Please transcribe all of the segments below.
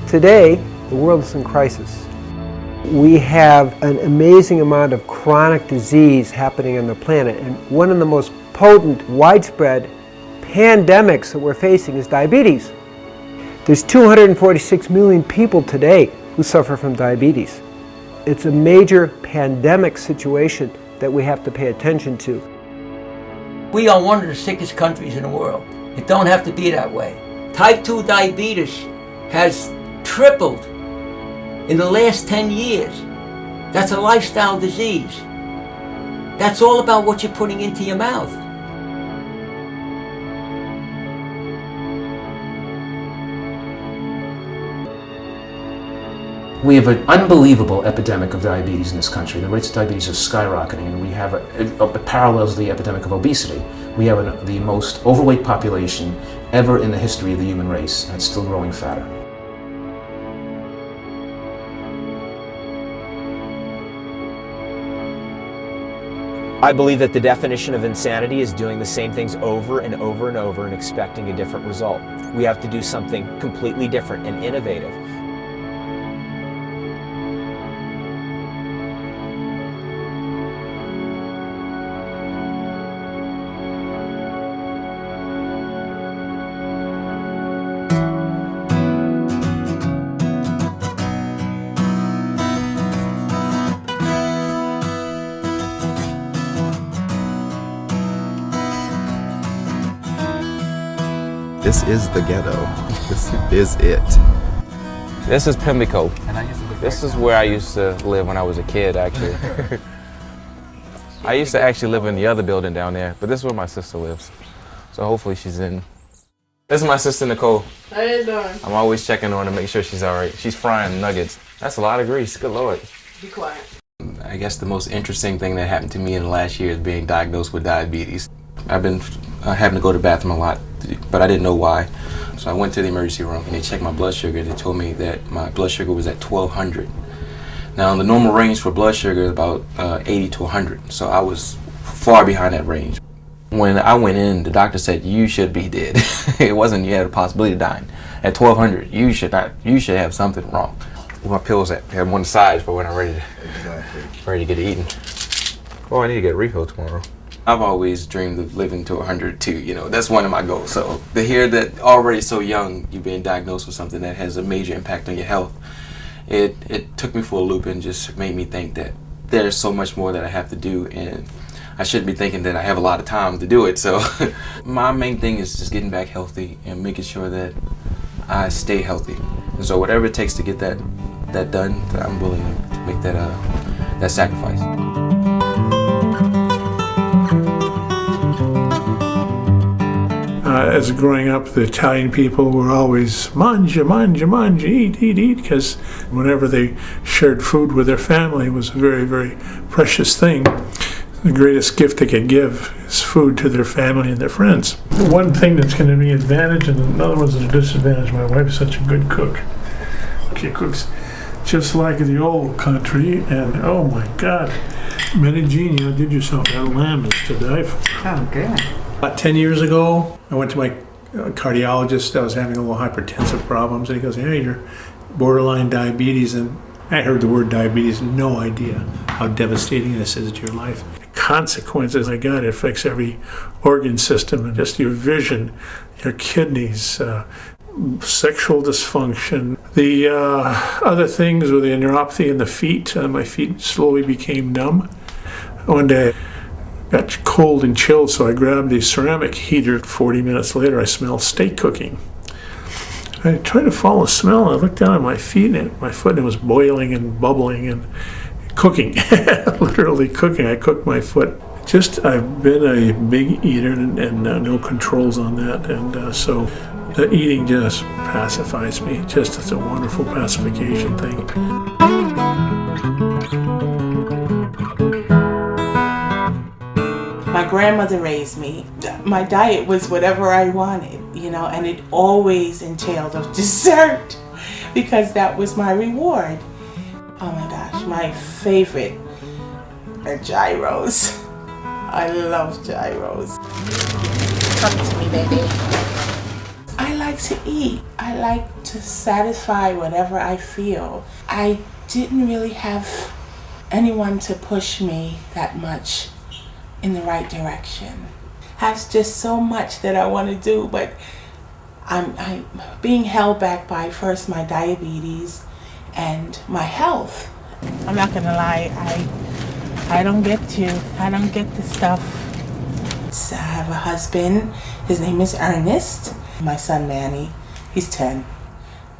Today, the world is in crisis. We have an amazing amount of chronic disease happening on the planet, and one of the most potent, widespread pandemics that we're facing is diabetes. There's 246 million people today who suffer from diabetes. It's a major pandemic situation that we have to pay attention to. We are one of the sickest countries in the world. It don't have to be that way. Type 2 diabetes has tripled in the last 10 years. That's a lifestyle disease. That's all about what you're putting into your mouth. We have an unbelievable epidemic of diabetes in this country. The rates of diabetes are skyrocketing, and we have a parallels the epidemic of obesity. We have the most overweight population ever in the history of the human race, and it's still growing fatter. I believe that the definition of insanity is doing the same things over and over and over and expecting a different result. We have to do something completely different and innovative. This is the ghetto. This is it. This is Pimlico. This is where I used to live when I was a kid, actually. I used to actually live in the other building down there, but this is where my sister lives. So hopefully she's in. This is my sister, Nicole. How you doing? I'm always checking on her to make sure she's all right. She's frying nuggets. That's a lot of grease. Good Lord. Be quiet. I guess the most interesting thing that happened to me in the last year is being diagnosed with diabetes. I've been having to go to the bathroom a lot, but I didn't know why. So I went to the emergency room and they checked my blood sugar. They told me that my blood sugar was at 1200. Now the normal range for blood sugar is about 80 to 100. So I was far behind that range. When I went in, the doctor said, you should be dead. It wasn't you had a possibility of dying. At 1200, you should have something wrong. Where my pills at? I have one side for when I'm ready to get eaten. Oh, I need to get refilled tomorrow. I've always dreamed of living to 100 too, you know, that's one of my goals. So to hear that already so young, you're being diagnosed with something that has a major impact on your health, it took me for a loop and just made me think that there's so much more that I have to do, and I shouldn't be thinking that I have a lot of time to do it. So my main thing is just getting back healthy and making sure that I stay healthy. And so whatever it takes to get that done, I'm willing to make that sacrifice. As growing up, the Italian people were always mangia, mangia, mangia, eat, because whenever they shared food with their family, it was a very, very precious thing. The greatest gift they could give is food to their family and their friends. One thing that's going to be an advantage and another one's a disadvantage. My wife's such a good cook. She cooks just like the old country, and oh my God, Medellin, you did yourself that lamb is to die for. Oh, good. About 10 years ago, I went to my cardiologist. I was having a little hypertensive problems, and he goes, hey, you're borderline diabetes. And I heard the word diabetes, no idea how devastating this is to your life. The consequences, my God, it affects every organ system, and just your vision, your kidneys, sexual dysfunction. The other things were the neuropathy in the feet. My feet slowly became numb. One day, got cold and chilled, so I grabbed the ceramic heater. 40 minutes later, I smelled steak cooking. I tried to follow the smell, and I looked down at my feet, and my foot, and it was boiling and bubbling and cooking, literally cooking. I cooked my foot. I've been a big eater and no controls on that, and so the eating just pacifies me. It's a wonderful pacification thing. My grandmother raised me. My diet was whatever I wanted, and it always entailed of dessert because that was my reward. Oh my gosh, my favorite are gyros. I love gyros. Come to me, baby. I like like to eat. I like to satisfy whatever I feel. I didn't really have anyone to push me that much in the right direction. Has just so much that I want to do, but I'm being held back by first my diabetes and my health. I'm not gonna lie, I don't get the stuff. I have a husband, his name is Ernest. My son Manny, he's 10.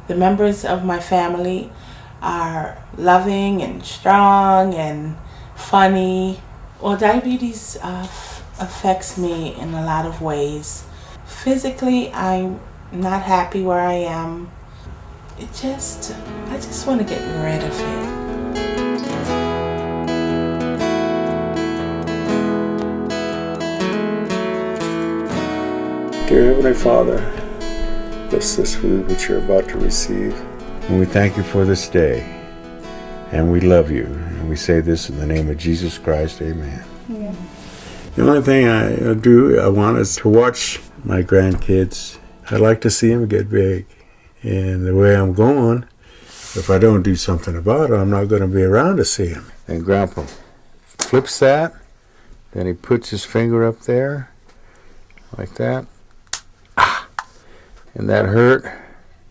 The members of my family are loving and strong and funny. Well, diabetes affects me in a lot of ways. Physically, I'm not happy where I am. I just want to get rid of it. Dear Heavenly Father, bless this food which you're about to receive. And we thank you for this day. And we love you. And we say this in the name of Jesus Christ. Amen. Yeah. The only thing I want is to watch my grandkids. I'd like to see them get big. And the way I'm going, if I don't do something about it, I'm not going to be around to see them. And Grandpa flips that. Then he puts his finger up there, like that. And that hurt.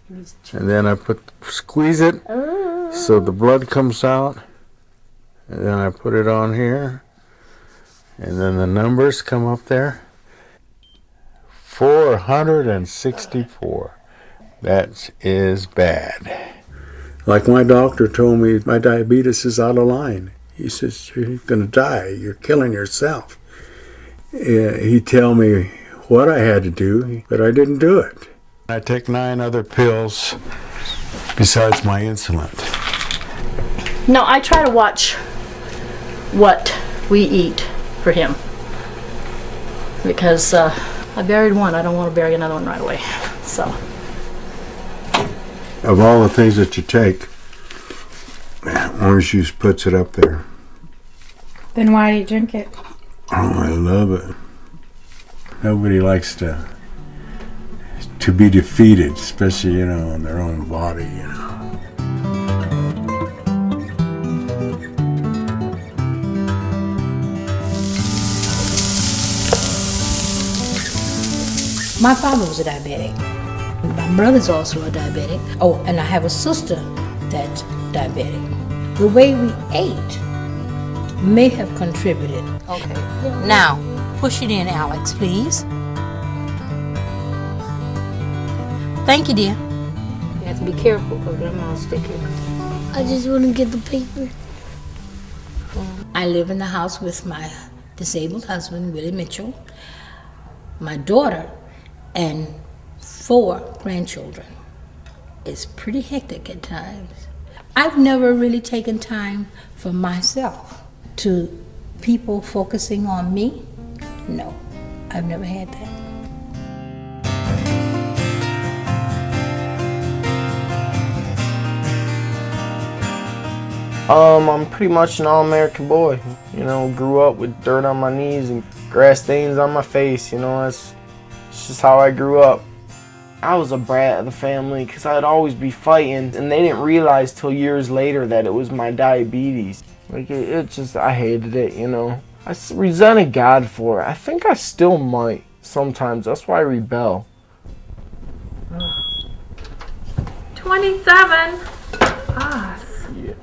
And then I squeeze it so the blood comes out. And then I put it on here. And then the numbers come up there. 464. That is bad. Like my doctor told me, my diabetes is out of line. He says, you're going to die. You're killing yourself. He'd tell me what I had to do, but I didn't do it. I take 9 other pills besides my insulin. No, I try to watch what we eat for him. Because I buried one, I don't want to bury another one right away. So. Of all the things that you take, orange juice puts it up there. Then why do you drink it? Oh, I love it. Nobody likes to be defeated, especially, in their own body, My father was a diabetic. My brother's also a diabetic. Oh, and I have a sister that's diabetic. The way we ate may have contributed. Okay. Now, push it in, Alex, please. Thank you, dear. You have to be careful because Grandma will stick it. I just want to get the paper. I live in the house with my disabled husband, Willie Mitchell, my daughter, and 4 grandchildren. It's pretty hectic at times. I've never really taken time for myself. To people focusing on me, no, I've never had that. I'm pretty much an all-American boy. Grew up with dirt on my knees and grass stains on my face. It's just how I grew up. I was a brat of the family because I'd always be fighting, and they didn't realize till years later that it was my diabetes. I hated it, I resented God for it. I think I still might sometimes. That's why I rebel. 27. Yeah.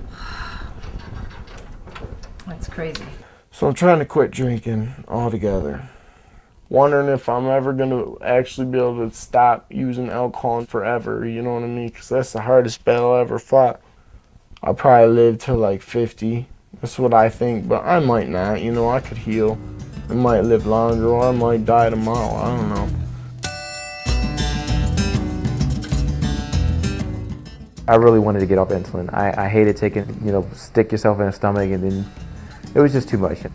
That's crazy. So I'm trying to quit drinking altogether. Wondering if I'm ever going to actually be able to stop using alcohol forever, you know what I mean? Because that's the hardest battle I ever fought. I'll probably live till like 50. That's what I think, but I might not, I could heal. I might live longer, or I might die tomorrow, I don't know. I really wanted to get off insulin. I hated taking, stick yourself in the stomach, and then it was just too much.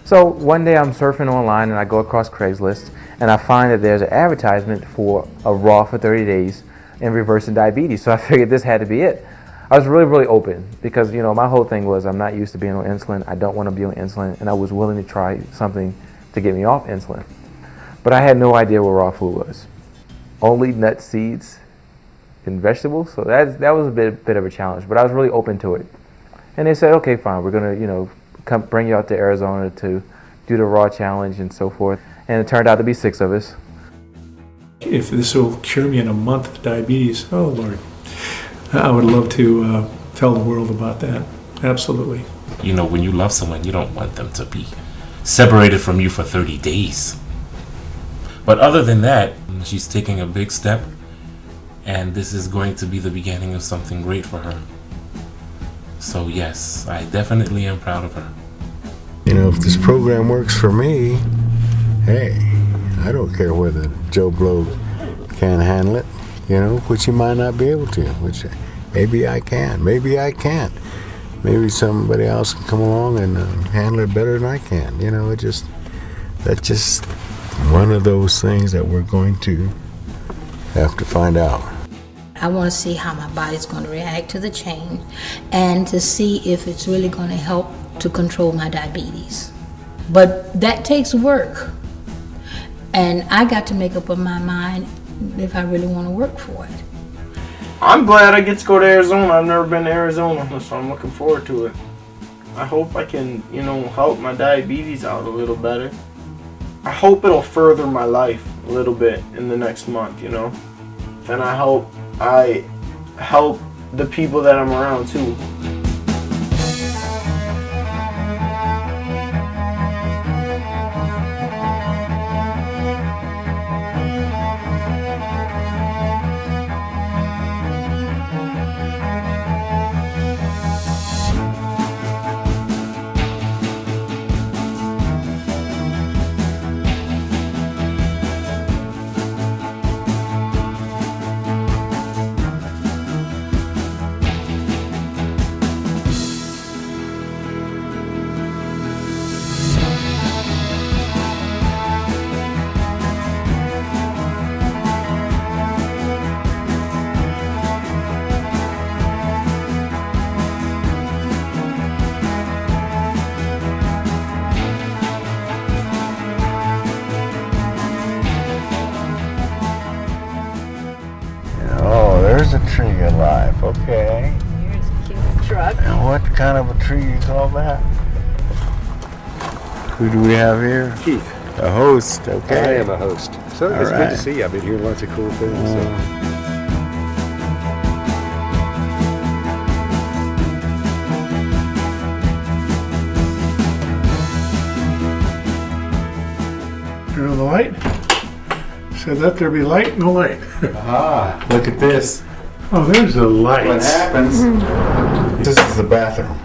So one day I'm surfing online and I go across Craigslist and I find that there's an advertisement for a raw for 30 days in reversing diabetes. So I figured this had to be it. I was really, really open because, my whole thing was I'm not used to being on insulin. I don't want to be on insulin, and I was willing to try something to get me off insulin. But I had no idea what raw food was. only nuts, seeds, and vegetables. So that was a bit of a challenge, but I was really open to it. And they said, okay, fine, we're gonna come bring you out to Arizona to do the raw challenge and so forth. And it turned out to be 6 of us. If this will cure me in a month of diabetes, oh Lord, I would love to tell the world about that. Absolutely. When you love someone, you don't want them to be separated from you for 30 days. But other than that, she's taking a big step, and this is going to be the beginning of something great for her. So yes, I definitely am proud of her. If this program works for me, hey, I don't care whether Joe Blow can't handle it, which he might not be able to, which maybe I can, maybe I can't. Maybe somebody else can come along and handle it better than I can. That's just one of those things that we're going to have to find out. I want to see how my body's going to react to the change and to see if it's really going to help to control my diabetes. But that takes work. And I got to make up my mind if I really want to work for it. I'm glad I get to go to Arizona. I've never been to Arizona, so I'm looking forward to it. I hope I can, help my diabetes out a little better. I hope it'll further my life a little bit in the next month, And I hope I help the people that I'm around too. There's a tree of life, okay. Here's a cute truck. And what kind of a tree you call that? Who do we have here? Keith. A host, okay. I am a host. So it's good to see you. I've been hearing lots of cool things. Turn on the light. Said let there be light, no light. Ah, look at this. Oh, there's the light. What happens? This is the bathroom.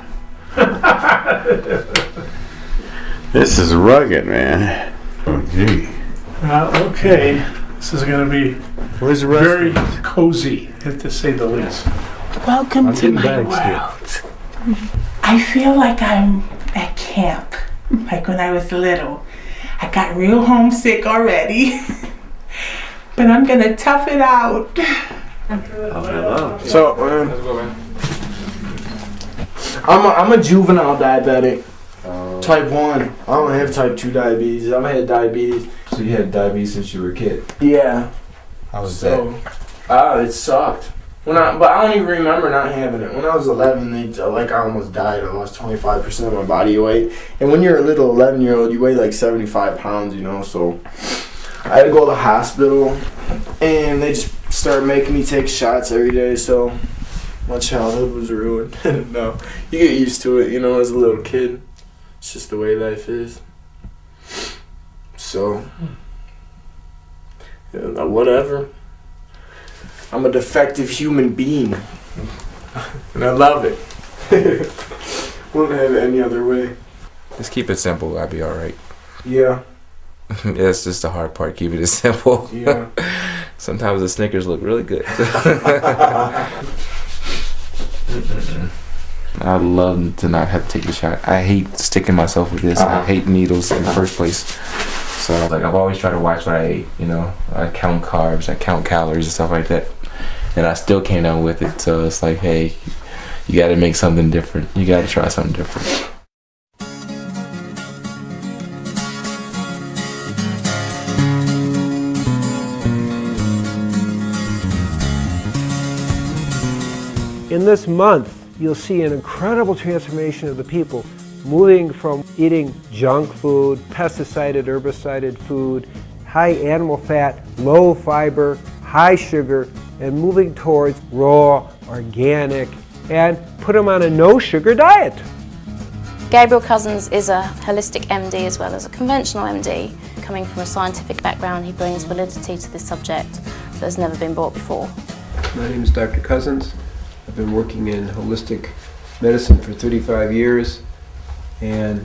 This is rugged, man. Oh, gee. Okay, this is going to be Where's the very cozy, to say the least. Welcome to my world. I feel like I'm at camp, like when I was little. I got real homesick already, but I'm going to tough it out. So, I'm a juvenile diabetic, type 1. I don't have type 2 diabetes. I've had diabetes. So you had diabetes since you were a kid? Yeah. How was that? It sucked. But I don't even remember not having it. When I was 11, I almost died. I lost 25% of my body weight. And when you're a little 11-year-old, you weigh like 75 pounds, so I had to go to the hospital, and they just started making me take shots every day, so my childhood was ruined. No, you get used to it, as a little kid. It's just the way life is. So, whatever. I'm a defective human being, and I love it. Wouldn't have it any other way. Just keep it simple. I'll be all right. Yeah. That's just the hard part. Keep it simple. Yeah. Sometimes the Snickers look really good. I'd love to not have to take the shot. I hate sticking myself with this. I hate needles in the first place. So I've always tried to watch what I ate. I count carbs, I count calories and stuff like that, and I still came down with it. So it's like, hey, you got to make something different. You got to try something different. In this month, you'll see an incredible transformation of the people, moving from eating junk food, pesticided, herbicided food, high animal fat, low fiber, high sugar, and moving towards raw, organic, and put them on a no-sugar diet. Gabriel Cousens is a holistic MD as well as a conventional MD. Coming from a scientific background, he brings validity to this subject that has never been brought before. My name is Dr. Cousens. I've been working in holistic medicine for 35 years, and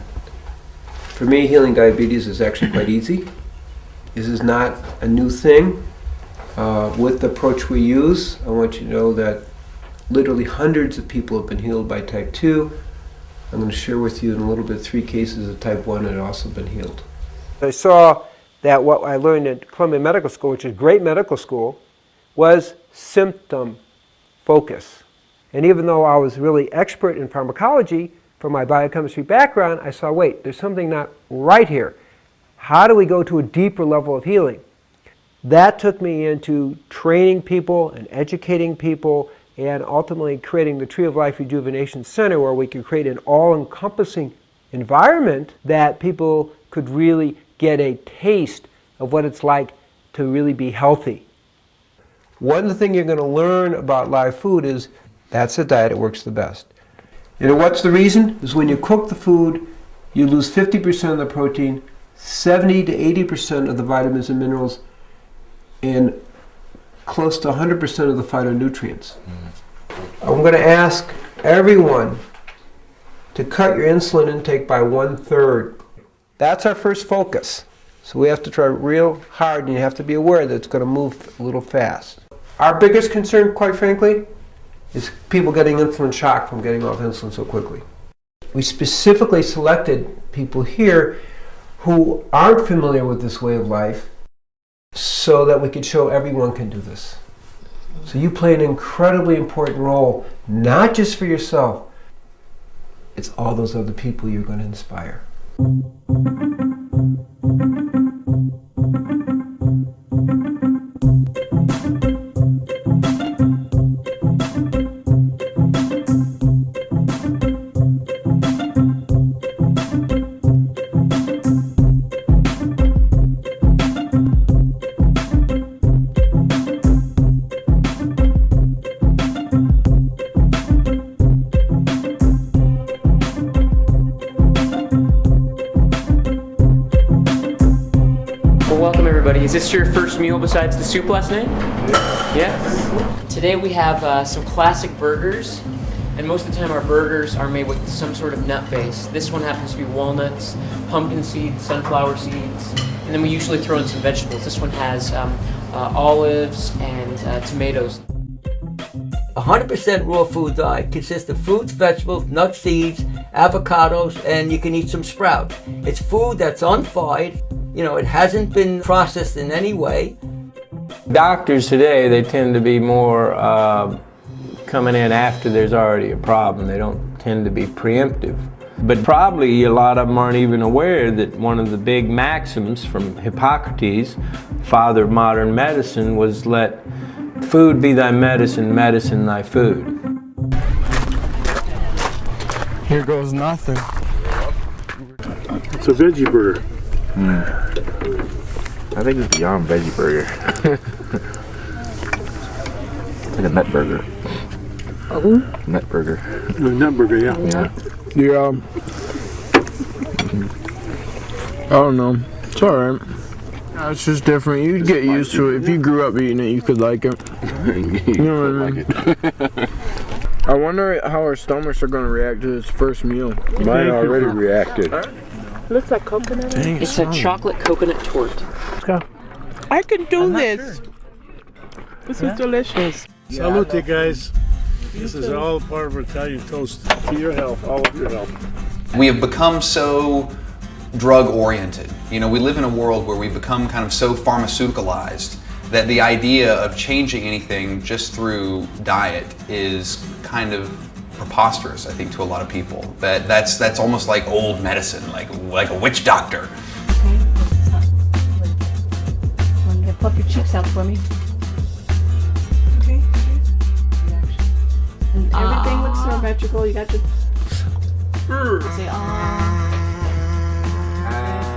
for me, healing diabetes is actually quite easy. This is not a new thing. With the approach we use, I want you to know that literally hundreds of people have been healed by type 2. I'm going to share with you in a little bit 3 cases of type 1 that have also been healed. I saw that what I learned at Columbia Medical School, which is a great medical school, was symptom focus. And even though I was really expert in pharmacology from my biochemistry background, I saw, wait, there's something not right here. How do we go to a deeper level of healing? That took me into training people and educating people and ultimately creating the Tree of Life Rejuvenation Center, where we could create an all-encompassing environment that people could really get a taste of what it's like to really be healthy. One thing you're going to learn about live food is that's the diet that works the best. And what's the reason? Is when you cook the food, you lose 50% of the protein, 70 to 80% of the vitamins and minerals, and close to 100% of the phytonutrients. I'm going to ask everyone to cut your insulin intake by 1/3. That's our first focus. So we have to try real hard, and you have to be aware that it's going to move a little fast. Our biggest concern, quite frankly, is people getting insulin shock from getting off insulin so quickly. We specifically selected people here who aren't familiar with this way of life so that we could show everyone can do this. So you play an incredibly important role, not just for yourself, it's all those other people you're going to inspire. Is this your first meal besides the soup last night? Yeah. Today we have some classic burgers, and most of the time our burgers are made with some sort of nut base. This one happens to be walnuts, pumpkin seeds, sunflower seeds, and then we usually throw in some vegetables. This one has olives and tomatoes. 100% raw food diet consists of fruits, vegetables, nuts, seeds, avocados, and you can eat some sprouts. It's food that's unfried. You know, it hasn't been processed in any way. Doctors today, they tend to be more coming in after there's already a problem. They don't tend to be preemptive. But probably a lot of them aren't even aware that one of the big maxims from Hippocrates, father of modern medicine, was let food be thy medicine, medicine thy food. Here goes nothing. It's a veggie burger. I think it's beyond veggie burger. It's like a nut burger. Nut burger. Nut burger, yeah. Yeah. I don't know. It's alright. It's just different. You'd get used to it. If you grew up eating it, you could like it. You know what I mean? I wonder how our stomachs are going to react to this first meal. Mine already reacted. Looks like coconut. Dang, it's a chocolate coconut torte. Let's go. I can do this. Sure. This is delicious. Salute, guys. This is all part of Italian toast. To your health, all of your health. We have become so drug-oriented. You know, we live in a world where we've become kind of so pharmaceuticalized that the idea of changing anything just through diet is kind of preposterous, I think, to a lot of people. That's almost like old medicine, like a witch doctor. Okay. Want to puff your cheeks out for me? Okay. symmetrical. You got the. Say,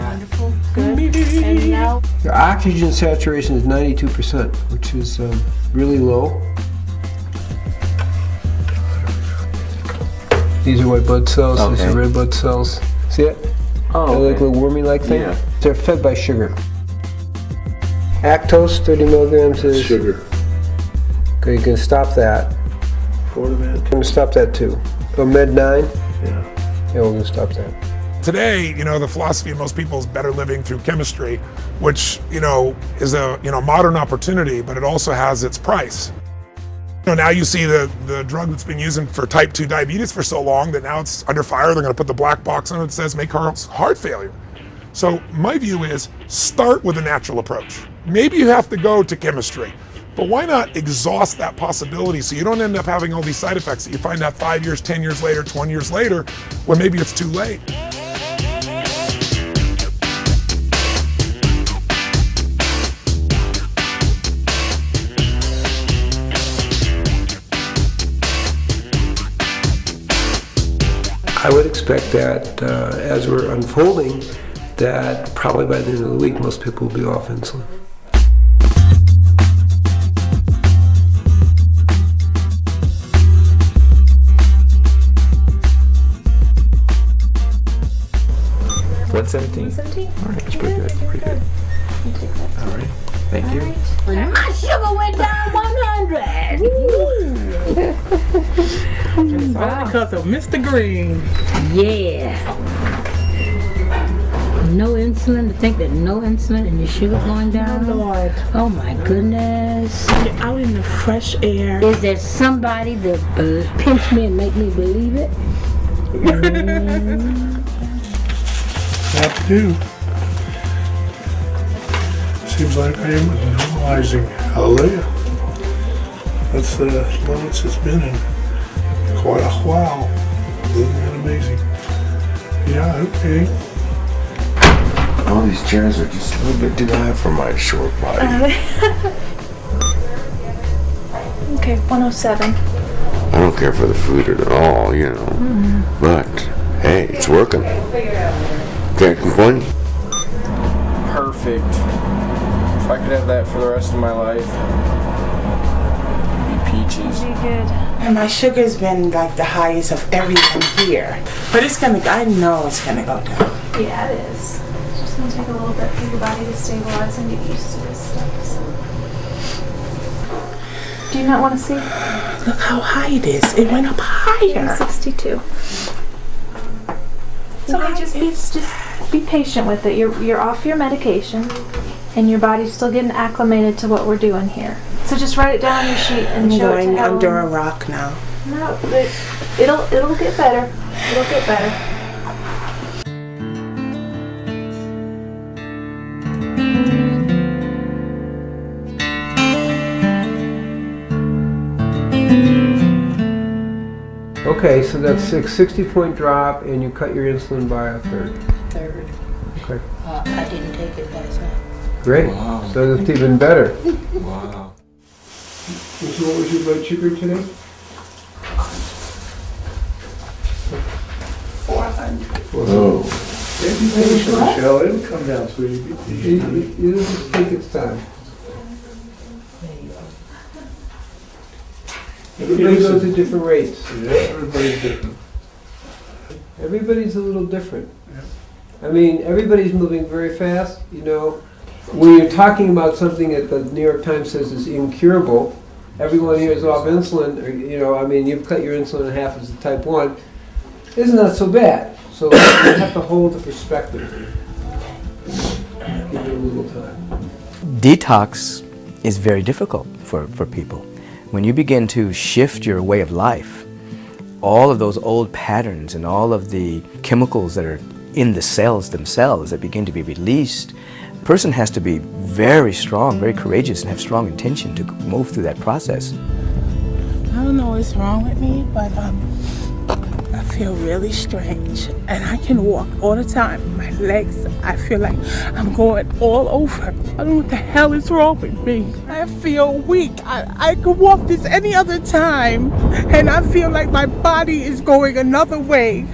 wonderful. Good. And now. Your oxygen saturation is 92%, which is really low. These are white blood cells, these are red blood cells. See it? Oh, They look a little wormy-like thing? Yeah. They're fed by sugar. Actose, 30 milligrams is... Sugar. Okay, you can stop that. Fortimed. You can stop that too. Oh, Med 9? Yeah. Yeah, we're gonna stop that. Today, the philosophy of most people is better living through chemistry, which, is a, modern opportunity, but it also has its price. Now you see the drug that's been using for type 2 diabetes for so long that now it's under fire. They're going to put the black box on it that says make heart failure. So my view is start with a natural approach. Maybe you have to go to chemistry, but why not exhaust that possibility so you don't end up having all these side effects that you find out 5 years, 10 years later, 20 years later, when maybe it's too late. I would expect that as we're unfolding, that probably by the end of the week, most people will be off insulin. $117. All right, that's pretty good. Pretty good. All right. Thank you. My sugar went down 100. It's all because of Mr. Green. Yeah. No insulin, to think that no insulin and your sugar going down. Oh, Lord. Oh my goodness. You're out in the fresh air. Is there somebody that pinch me and make me believe it? That too. Seems like I am normalizing. Hallelujah. That's the lowest it's been in quite a while. Isn't that amazing? Yeah, okay. All these chairs are just a little bit too high for my short body. Okay, 107. I don't care for the food at all, But, hey, it's working. Can't complain. Perfect. If I could have that for the rest of my life, it'd be peaches. Be good. And my sugar's been like the highest of everyone here. But I know it's gonna go down. Yeah, it is. It's just gonna take a little bit for your body to stabilize and get used to this stuff. So. Do you not want to see? Look how high it is. It went up higher. 62. It's okay, just be patient with it. You're off your medication, and your body's still getting acclimated to what we're doing here. So just write it down on your sheet and I'm show it to going Ellen. under a rock now. No, it'll get better. It'll get better. Okay, so that's a 60-point drop, and you cut your insulin by a third. Third. Okay. I didn't take it last night. Great. Wow. So that's even better. Wow. So what was your blood sugar today? 400. Oh. Be patient, Michelle. It'll come down, sweetie. Be patient. You just take its time. Everybody goes at different rates. Yeah, everybody's different. Everybody's a little different. I mean, everybody's moving very fast, When you're talking about something that the New York Times says is incurable, everyone here is off insulin, you've cut your insulin in half as a type 1. Isn't that so bad? So you have to hold the perspective. Give it a little time. Detox is very difficult for people. When you begin to shift your way of life, all of those old patterns and all of the chemicals that are in the cells themselves that begin to be released, a person has to be very strong, very courageous, and have strong intention to move through that process. I don't know what's wrong with me, but I feel really strange, and I can walk all the time. My legs, I feel like I'm going all over. I don't know what the hell is wrong with me. I feel weak. I could walk this any other time, and I feel like my body is going another way.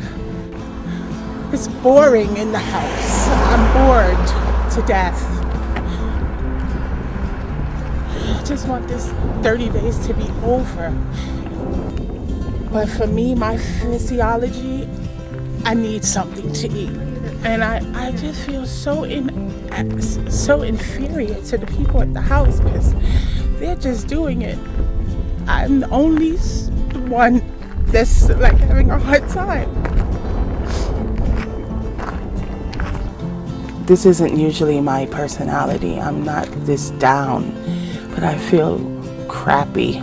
It's boring in the house. I'm bored to death. I just want this 30 days to be over. But for me, my physiology, I need something to eat. And I just feel so inferior to the people at the house because they're just doing it. I'm the only one that's like having a hard time. This isn't usually my personality. I'm not this down, but I feel crappy.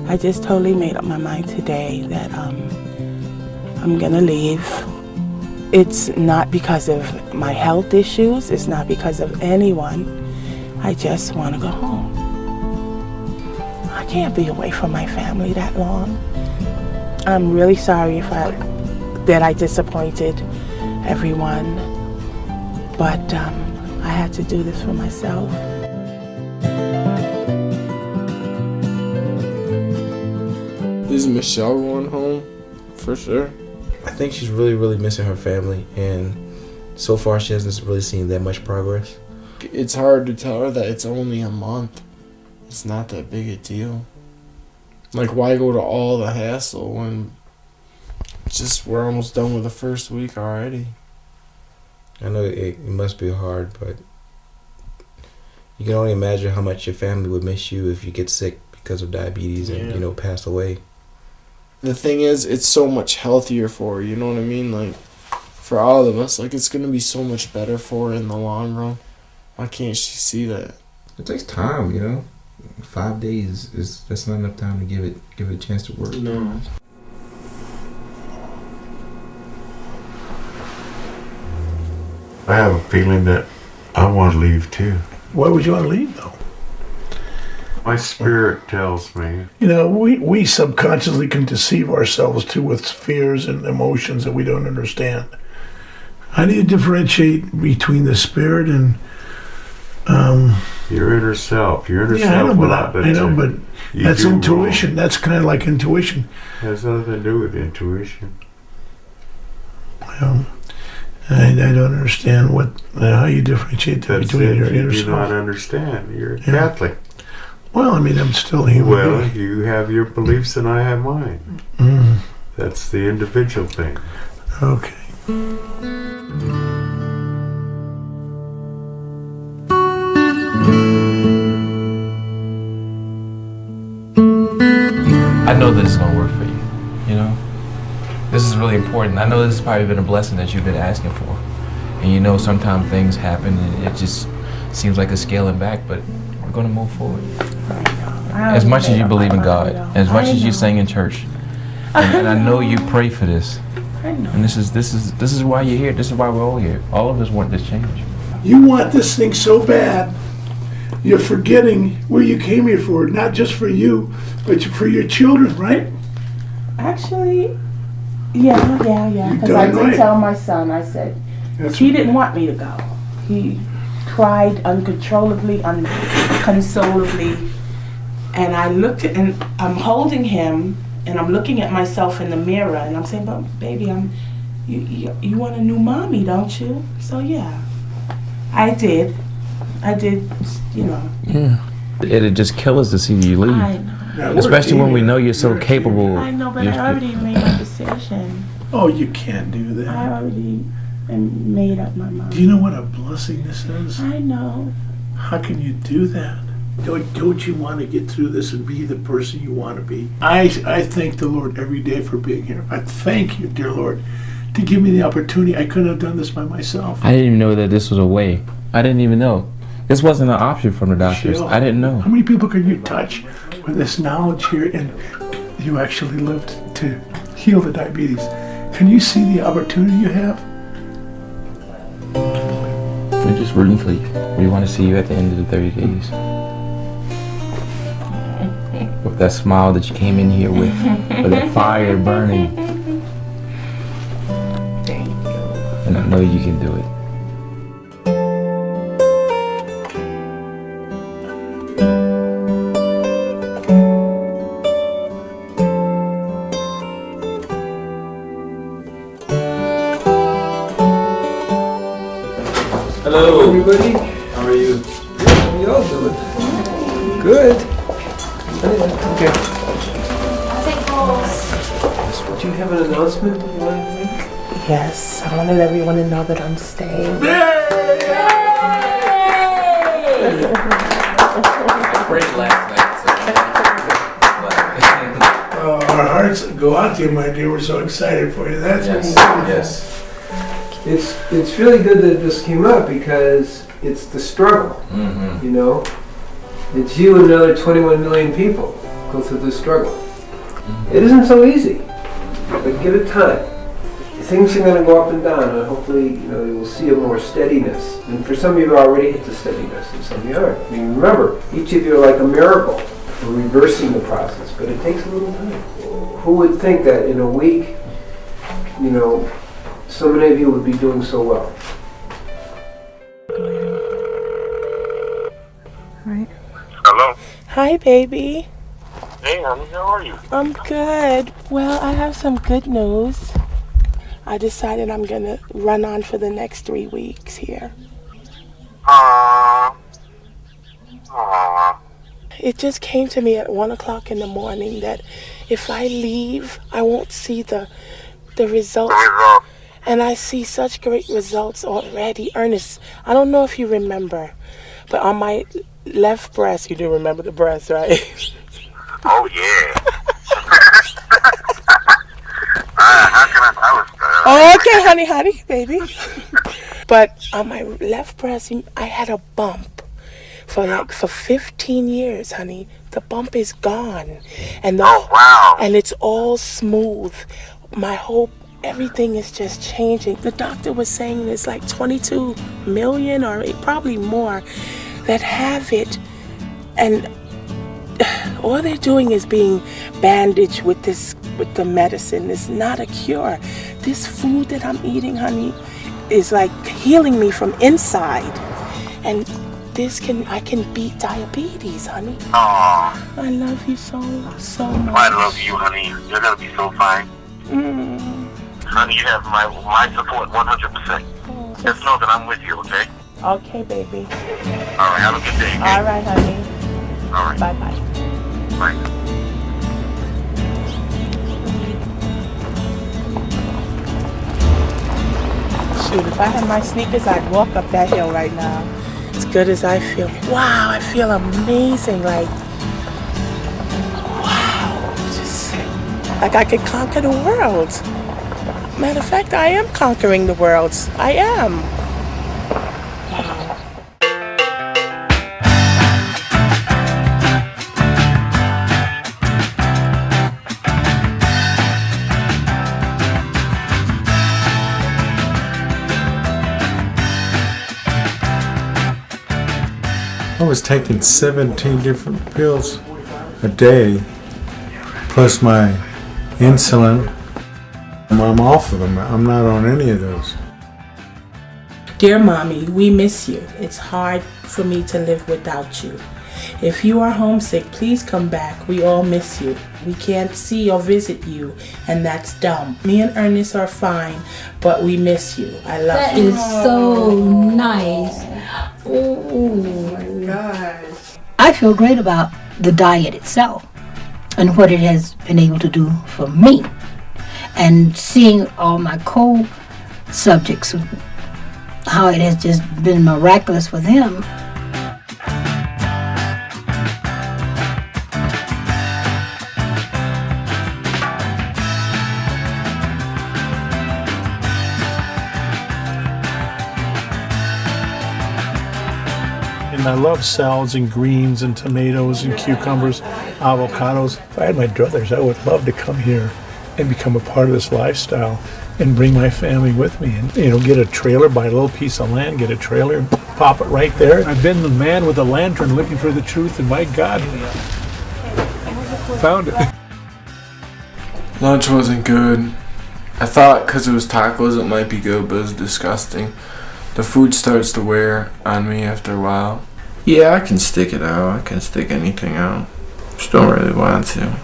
I just totally made up my mind today that I'm gonna leave. It's not because of my health issues. It's not because of anyone. I just want to go home. I can't be away from my family that long. I'm really sorry that I disappointed everyone, but I had to do this for myself. Is Michelle going home? For sure. I think she's really missing her family, and so far she hasn't really seen that much progress. It's hard to tell her that it's only a month. It's not that big a deal. Like, why go to all the hassle when we're almost done with the first week already? I know it must be hard, but you can only imagine how much your family would miss you if you get sick because of diabetes and, pass away. The thing is, it's so much healthier for her, you know what I mean? Like, for all of us, like, it's going to be so much better for her in the long run. Why can't she see that? It takes time, 5 days that's not enough time to give it a chance to work. No. I have a feeling that I want to leave too. Why would you want to leave though? My spirit tells me. We subconsciously can deceive ourselves too with fears and emotions that we don't understand. How do you differentiate between the spirit and your inner self? Your inner yeah, self. I know, but that's intuition. Wrong. That's kind of like intuition. It has nothing to do with intuition. I don't understand how you differentiate between your inner self. You do not understand. You're Catholic. Well, I'm still human. Well, you have your beliefs and I have mine. That's the individual thing. Okay. I know that it's going to work for you, This is really important. I know this has probably been a blessing that you've been asking for. And sometimes things happen and it just seems like it's scaling back, but we're going to move forward. As much as you believe in God, as much as you sing in church, and I know you pray for this. I know. And this is why you're here. This is why we're all here. All of us want this change. You want this thing so bad, you're forgetting where you came here for. Not just for you, but for your children, right? Actually, yeah. Because I did tell my son, I said, he didn't want me to go. He cried uncontrollably, unconsolably. And I looked at, and I'm holding him, and I'm looking at myself in the mirror, and I'm saying, but baby, you want a new mommy, don't you? So yeah, I did, Yeah. It'd just kill us to see you leave. I know. Especially when we know you're so capable. I know, but I already made my decision. Oh, you can't do that. I already made up my mind. Do you know what a blessing this is? I know. How can you do that? Don't you want to get through this and be the person you want to be? I thank the Lord every day for being here. I thank you, dear Lord, to give me the opportunity. I couldn't have done this by myself. I didn't even know that this was a way. I didn't even know. This wasn't an option from the doctors. Jill, I didn't know. How many people can you touch with this knowledge here and you actually lived to heal the diabetes? Can you see the opportunity you have? We're just rooting for you. We want to see you at the end of the 30 days. With that smile that you came in here with that fire burning. and I know you can do it. Hello, everybody. How are you? How are y'all doing? Good. Okay. I'll take calls. Do you have an announcement you want to make? Yes, I wanted everyone to know that I'm staying. Great last Our hearts go out to you, my dear. We're so excited for you. That's Yes. It's really good that this came up because it's the struggle. Mm-hmm. You know, it's you and another 21 million people go through this struggle. It isn't so easy, but give it time. Things are going to go up and down, and hopefully, you know, you will see a more steadiness. And for some of you, already hit the steadiness, and some of you aren't. I mean, remember, each of you are like a miracle for reversing the process, but it takes a little time. Who would think that in a week, you know, so many of you would be doing so well? Right. Hello. Hi, baby. Hey, honey, how are you? I'm good. Well, I have some good news. I decided I'm going to run on for the next 3 weeks here. It just came to me at 1 o'clock in the morning that if I leave, I won't see the results. And I see such great results already. Ernest, I don't know if you remember, but on my left breast, you do remember the breast, right? Oh, yeah. Oh, okay, honey, baby. But on my left breast, I had a bump for 15 years, honey. The bump is gone. And and it's all smooth. Everything is just changing. The doctor was saying there's like 22 million or probably more that have it, and all they're doing is being bandaged with the medicine. It's not a cure. This food that I'm eating, honey, is like healing me from inside, and I can beat diabetes, honey. Aww. I love you so much. I love you, honey. You're gonna be so fine. Honey, you have my support 100%. Just know that I'm with you, okay? Okay, baby. All right, have a good day. Okay? All right, honey. All right. Bye-bye. Bye. Shoot, if I had my sneakers, I'd walk up that hill right now. As good as I feel. Wow, I feel amazing. Like, wow. Just like I could conquer the world. Matter of fact, I am conquering the world. I am. Wow. I was taking 17 different pills a day, plus my insulin. I'm off of them. I'm not on any of those. Dear Mommy, we miss you. It's hard for me to live without you. If you are homesick, please come back. We all miss you. We can't see or visit you, and that's dumb. Me and Ernest are fine, but we miss you. I love you. That is so nice. Oh my gosh. I feel great about the diet itself and what it has been able to do for me. And seeing all my co-subjects, how it has just been miraculous for them. And I love salads and greens and tomatoes and cucumbers, avocados. If I had my druthers, I would love to come here and become a part of this lifestyle and bring my family with me and, get a trailer, buy a little piece of land, get a trailer and pop it right there. I've been the man with a lantern looking for the truth, and my God, found it. Lunch wasn't good. I thought because it was tacos it might be good, but it was disgusting. The food starts to wear on me after a while. Yeah, I can stick it out. I can stick anything out. Just don't really want to.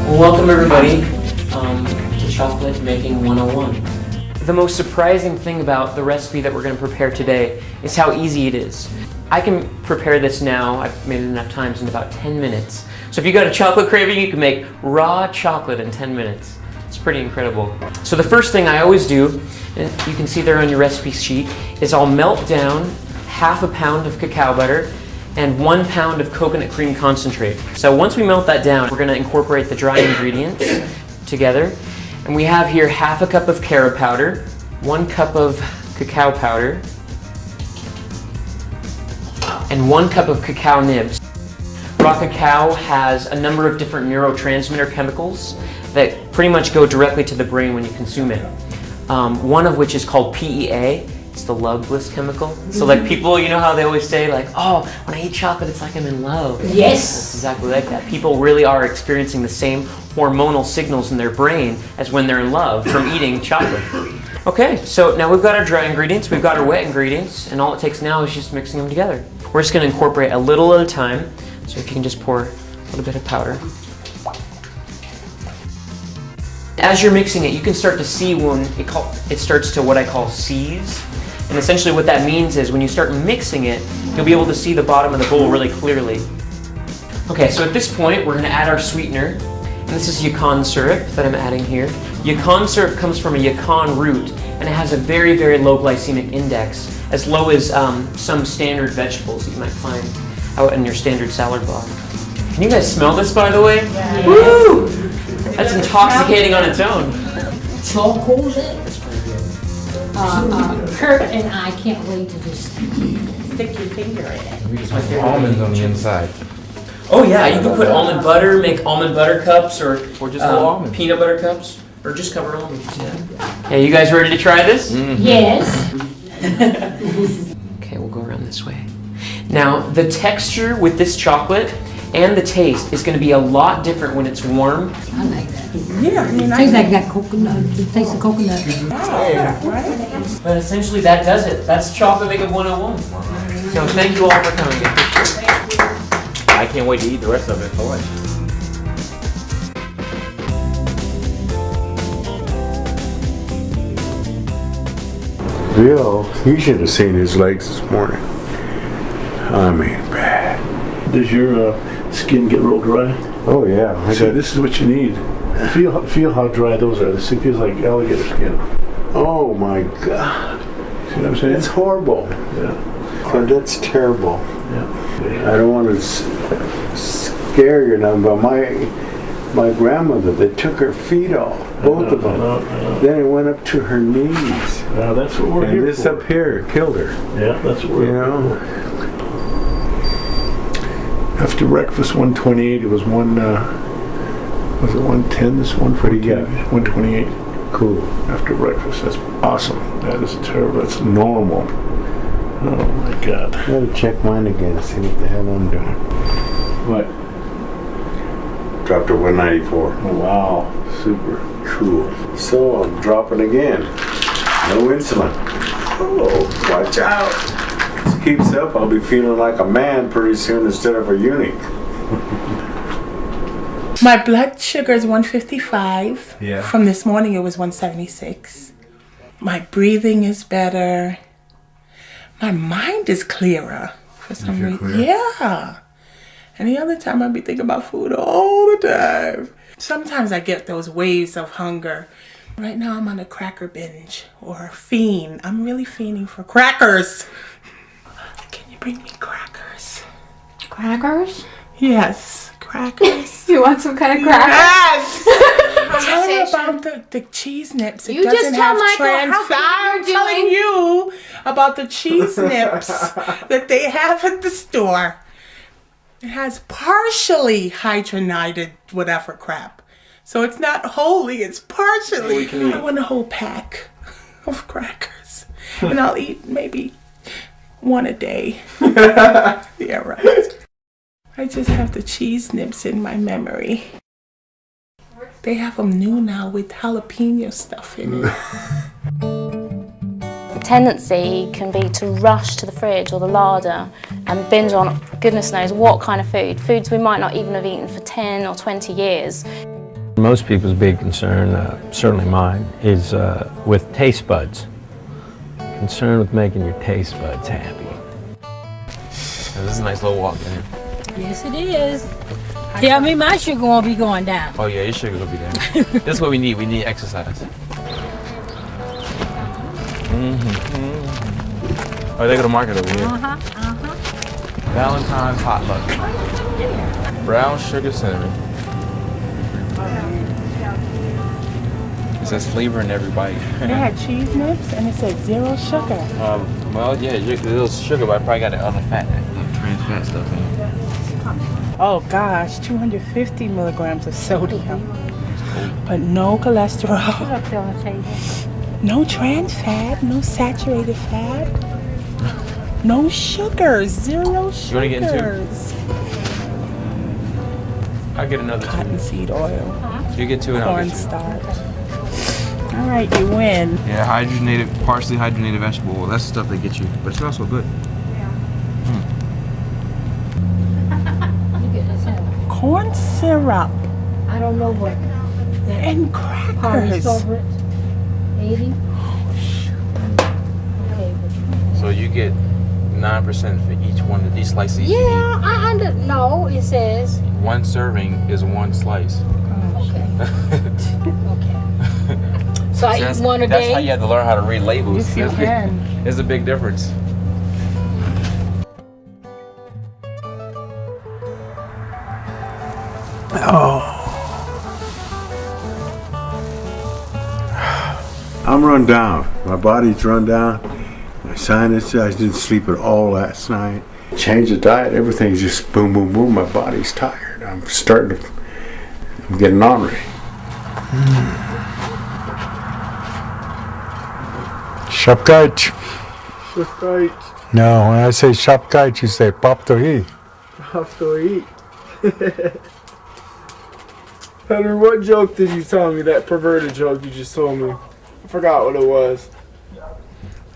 Welcome everybody to Chocolate Making 101. The most surprising thing about the recipe that we're going to prepare today is how easy it is. I can prepare this now, I've made it enough times, in about 10 minutes. So if you got a chocolate craving, you can make raw chocolate in 10 minutes. It's pretty incredible. So the first thing I always do, and you can see there on your recipe sheet, is I'll melt down 1/2 pound of cacao butter and 1 pound of coconut cream concentrate. So once we melt that down, we're going to incorporate the dry ingredients together. And we have here 1/2 cup of carob powder, 1 cup of cacao powder, and 1 cup of cacao nibs. Raw cacao has a number of different neurotransmitter chemicals that pretty much go directly to the brain when you consume it. One of which is called PEA. It's the love bliss chemical. So like people, you know how they always say like, oh, when I eat chocolate, it's like I'm in love. Yes. It's exactly like that. People really are experiencing the same hormonal signals in their brain as when they're in love from eating chocolate. Okay, so now we've got our dry ingredients, we've got our wet ingredients, and all it takes now is just mixing them together. We're just going to incorporate a little at a time. So if you can just pour a little bit of powder. As you're mixing it, you can start to see when it starts to what I call seize. And essentially what that means is when you start mixing it, you'll be able to see the bottom of the bowl really clearly. Okay, so at this point, we're going to add our sweetener. And this is yacon syrup that I'm adding here. Yacon syrup comes from a yacon root, and it has a very, very low glycemic index, as low as some standard vegetables that you might find out in your standard salad bar. Can you guys smell this, by the way? Yeah. Woo! That's intoxicating on its own. Chocolate. Kurt and I can't wait to just Stick your finger in it. We just put almonds on the inside. Oh yeah, you can put almond butter, make almond butter cups, or just almonds. Peanut butter cups, or just cover almonds. Yeah, you guys ready to try this? Mm-hmm. Yes. Okay, we'll go around this way. Now, the texture with this chocolate and the taste is going to be a lot different when it's warm. I like that. Yeah, I mean, It tastes like that coconut. It tastes of coconut. But essentially that does it. That's Chocolate Making 101. So thank you all for coming. I can't wait to eat the rest of it for lunch. Bill, you should have seen his legs this morning. I mean, bad. Does your skin get real dry? Oh yeah. See, this is what you need. Feel how dry those are. This feels like alligator skin. Oh my God. See what I'm saying? It's horrible. Yeah. Oh, that's terrible. Yeah. I don't want to scare you now, but my grandmother, they took her feet off, both of them. Then it went up to her knees. Now that's what we're here for. And this up here killed her. Yeah, that's what we're here for. After breakfast, 128. It was was it 110? This one? What do you got? 128. Cool. After breakfast. That's awesome. That is terrible. That's normal. Oh my God. I gotta check mine again and see what the hell I'm doing. What? Dropped to 194. Oh, wow. Super. Cool. So I'm dropping again. No insulin. Oh, watch out. This keeps up, I'll be feeling like a man pretty soon instead of a eunuch. My blood sugar is 155. Yeah. From this morning, it was 176. My breathing is better. My mind is clearer for some reason. Yeah. Any other time I'd be thinking about food all the time. Sometimes I get those waves of hunger. Right now I'm on a cracker binge or a fiend. I'm really fiending for crackers. Can you bring me crackers? Crackers? Yes, crackers. You want some kind of crackers? Yes! Tell her about the cheese nips. It You doesn't just tell have Michael how I'm you're telling doing. you about the cheese nips that they have at the store. It has partially hydrogenated whatever crap. So it's not wholly, it's partially. I want a whole pack of crackers. And I'll eat maybe one a day. Yeah, right. I just have the cheese nips in my memory. They have them new now with jalapeno stuff in it. The tendency can be to rush to the fridge or the larder and binge on goodness knows what kind of food. Foods we might not even have eaten for 10 or 20 years. Most people's big concern, certainly mine, is with taste buds. Concerned with making your taste buds happy. This is a nice little walk in here. Yes, it is. Tell me my sugar won't be going down. Oh yeah, your sugar will be down. This is what we need. We need exercise. Oh, they go to market over here. Valentine's potluck. Brown sugar cinnamon. It says flavor in every bite. They had cheese nips and it said 0 sugar. Well, yeah, there's sugar, but I probably got the other fat, the trans fat stuff in it. Oh gosh, 250 milligrams of sodium. But no cholesterol. No trans fat, no saturated fat. No sugars, 0 sugars. You want to get into? I'll get another cottonseed oil. You get 2 and I'll get 2. Cornstarch. All right, you win. Yeah, partially hydrogenated vegetable oil. That's the stuff they get you, but it smells so good. Corn syrup. I don't know what. And crackers. Over it. 80. Okay. So you get 9% for each one of these slices. Yeah, no, it says. 1 serving is 1 slice. Okay. Okay. So I eat 1 a day? That's how you have to learn how to read labels. Yes, you can. There's a big difference. Oh. I'm run down. My body's run down. My sinus, I didn't sleep at all last night. Change the diet, everything's just boom, boom, boom. My body's tired. I'm getting ornery. Shapkite. No, when I say shapkite, you say paptohi. Paptohi. Henry, what joke did you tell me? That perverted joke you just told me. I forgot what it was.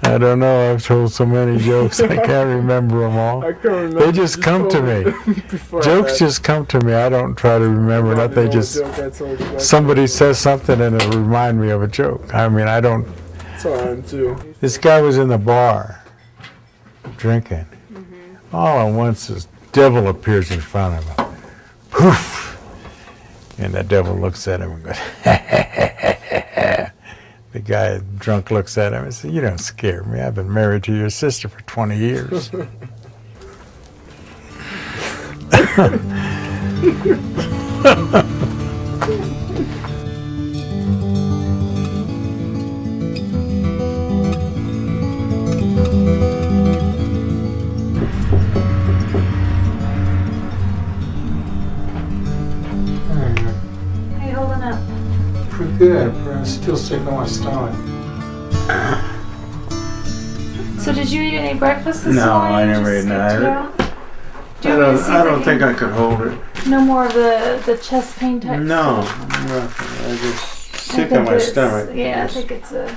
I don't know. I've told so many jokes. I can't remember them all. I can't remember. They just come to me. Jokes just come to me. I don't try to remember that. They just somebody says something and it'll remind me of a joke. I mean, I don't. That's all I'm too. This guy was in the bar drinking. All at once, this devil appears in front of him. Poof! And the devil looks at him and goes, The guy drunk looks at him and says, "You don't scare me. I've been married to your sister for 20 years." Good, but I'm still sick on my stomach. So did you eat any breakfast this morning? No, I never ate that. I don't think I could hold it. No more of the chest pain type No, stuff? nothing. I just sick on my stomach. Yeah, I think it's a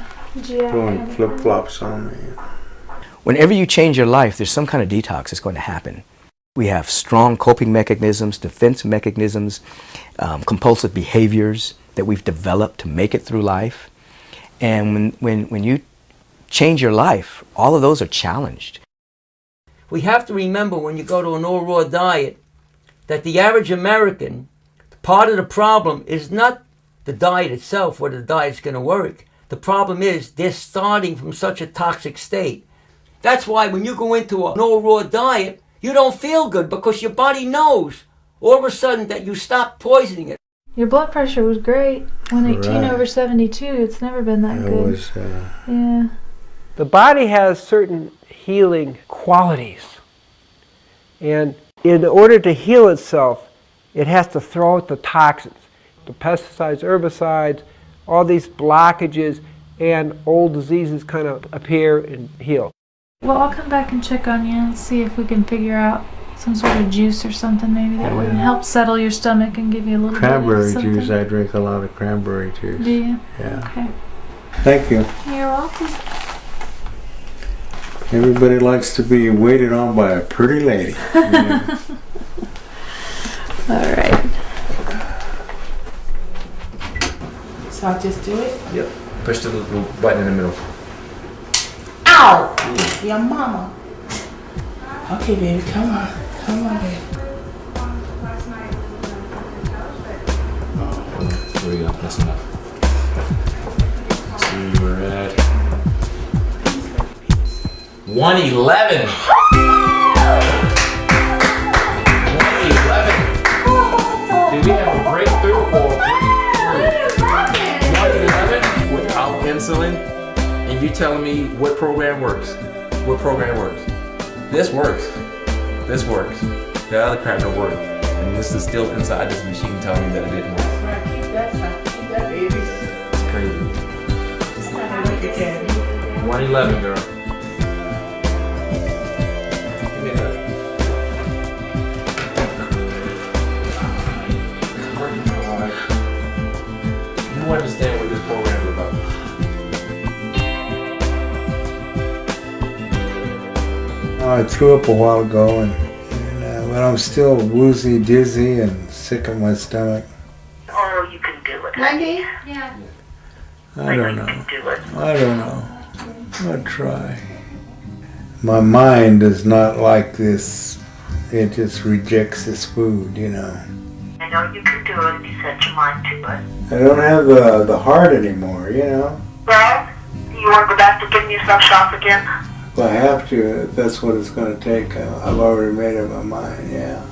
GI. Doing flip-flops on me. Whenever you change your life, there's some kind of detox that's going to happen. We have strong coping mechanisms, defense mechanisms, compulsive behaviors that we've developed to make it through life. And when you change your life, all of those are challenged. We have to remember when you go to an all-raw diet that the average American, part of the problem is not the diet itself, whether the diet's going to work. The problem is they're starting from such a toxic state. That's why when you go into an all-raw diet, you don't feel good because your body knows all of a sudden that you stop poisoning it. Your blood pressure was great. 118 Right. over 72. It's never been that It good. was, yeah. The body has certain healing qualities. And in order to heal itself, it has to throw out the toxins, the pesticides, herbicides, all these blockages, and old diseases kind of appear and heal. Well, I'll come back and check on you and see if we can figure out Some sort of juice or something maybe that would help settle your stomach and give you a little Cranberry bit of something. juice. I drink a lot of cranberry juice. Do you? Yeah. Okay. Thank you. You're welcome. Everybody likes to be waited on by a pretty lady. Yeah. All right. So I'll just do it? Yep. Push the little button in the middle. Ow! Your mama. Okay, baby, come on. Come on, baby. There we go. That's enough. So we're at 111. 111. Did we have a breakthrough or breakthrough? 111 without insulin, and you telling me what program works? What program works? This works. This works. The other crap don't work. And this is still inside this machine telling me that it didn't work. Keep that, baby. It's crazy. It's not gonna look again. 111, girl. Give me that. You understand what this program is about. I threw up a while ago, and but I'm still woozy, dizzy, and sick in my stomach. Or you can do it. Maggie? Yeah. I don't know. Do it. I don't know. I'll try. My mind is not like this. It just rejects this food, you know. I know you can do it if you set your mind to it. I don't have the heart anymore, you know. Well, do you want to go back to getting yourself shots again? If I have to, that's what it's going to take. I've already made up my mind, yeah.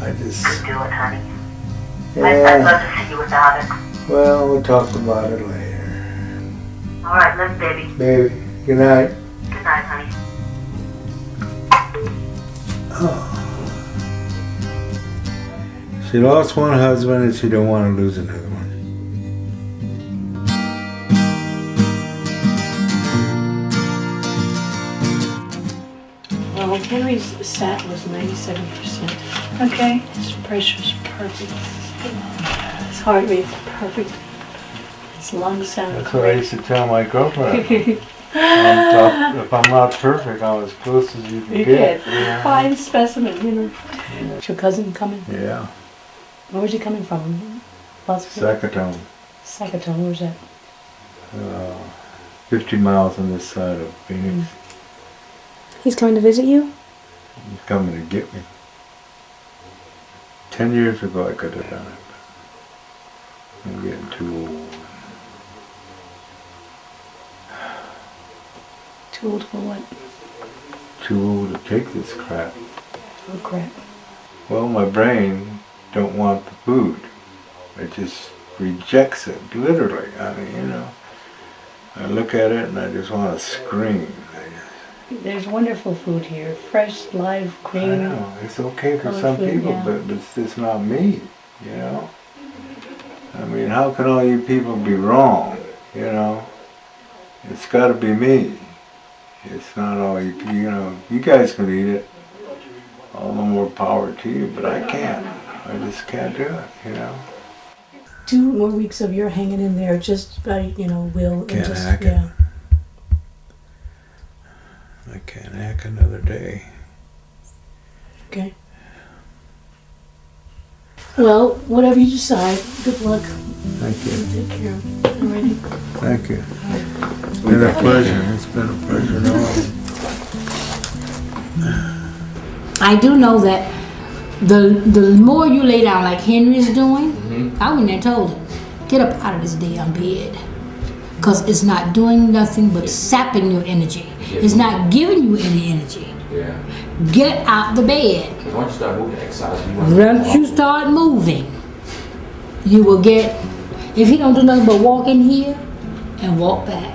I just... You can do it, honey. Yeah. I'd love to see you without it. Well, we'll talk about it later. All right, love, baby. Baby, good night. Good night, honey. Oh. She lost one husband and she don't want to lose another one. Well, Henry's sat was 97%. Okay. His pressure's perfect. His heart rate's perfect. His lungs sound That's what I great. used to tell my girlfriend. If I'm not perfect, I'm as close as you can You get. get Yeah. fine specimen, you know. Is your cousin coming? Yeah. Where's he coming from? Sakatone. Sakatone, where's that? 50 miles on this side of Phoenix. He's coming to visit you? He's coming to get me. 10 years ago I could have done it, but I'm getting too old. Too old for what? Too old to take this crap. Oh crap. Well, my brain don't want the food. It just rejects it, literally. I mean, you know, I look at it and I just want to scream. There's wonderful food here. Fresh, live, green. I know, it's okay for colored some food, people, yeah. but it's just not me, you know? I mean, how can all you people be wrong, you know? It's got to be me. It's not all you, you know, you guys can eat it. All the more power to you, but I can't. I just can't do it, you know? 2 more weeks of your hanging in there just by, you know, will. Can't and just, hack it. yeah. I can't hack another day. Okay. Well, whatever you decide, good luck. Thank you. Take care. Alrighty. Thank you. It's been a pleasure. It's been a pleasure. I do know that the more you lay down like Henry's doing, I wouldn't have told him, get up out of this damn bed. Because it's not doing nothing but sapping your energy. It's not giving you any energy. Yeah. Get out the bed. Once you start moving, exercise. Once you start moving, you will get, if he don't do nothing but walk in here and walk back.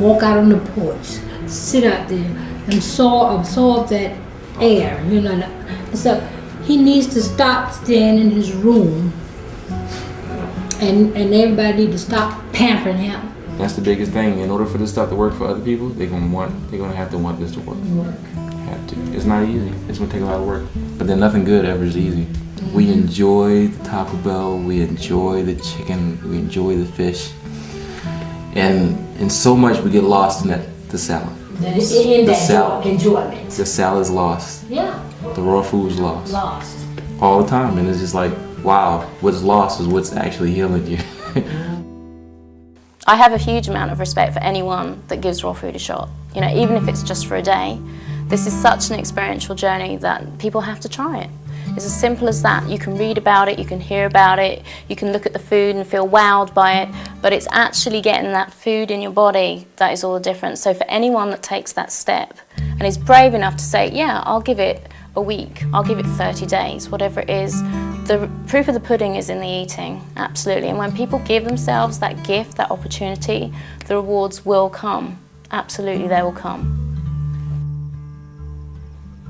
Walk out on the porch. Sit out there and absorb that air, you know. And so he needs to stop staying in his room and everybody need to stop pampering him. That's the biggest thing. In order for this stuff to work for other people, they're gonna have to want this to work. have to. It's not easy. It's gonna take a lot of work. But then nothing good ever is easy. We enjoy the Taco Bell, we enjoy the chicken, we enjoy the fish. And so much we get lost in the salad. Enjoyment. The salad's lost. Yeah. The raw food's lost. Lost. All the time. And it's just like, wow, what's lost is what's actually healing you. I have a huge amount of respect for anyone that gives raw food a shot. You know, even if it's just for a day. This is such an experiential journey that people have to try it. It's as simple as that. You can read about it, you can hear about it, you can look at the food and feel wowed by it, but it's actually getting that food in your body that is all the difference. So for anyone that takes that step and is brave enough to say, yeah, I'll give it a week, I'll give it 30 days, whatever it is, the proof of the pudding is in the eating, absolutely. And when people give themselves that gift, that opportunity, the rewards will come. Absolutely, they will come.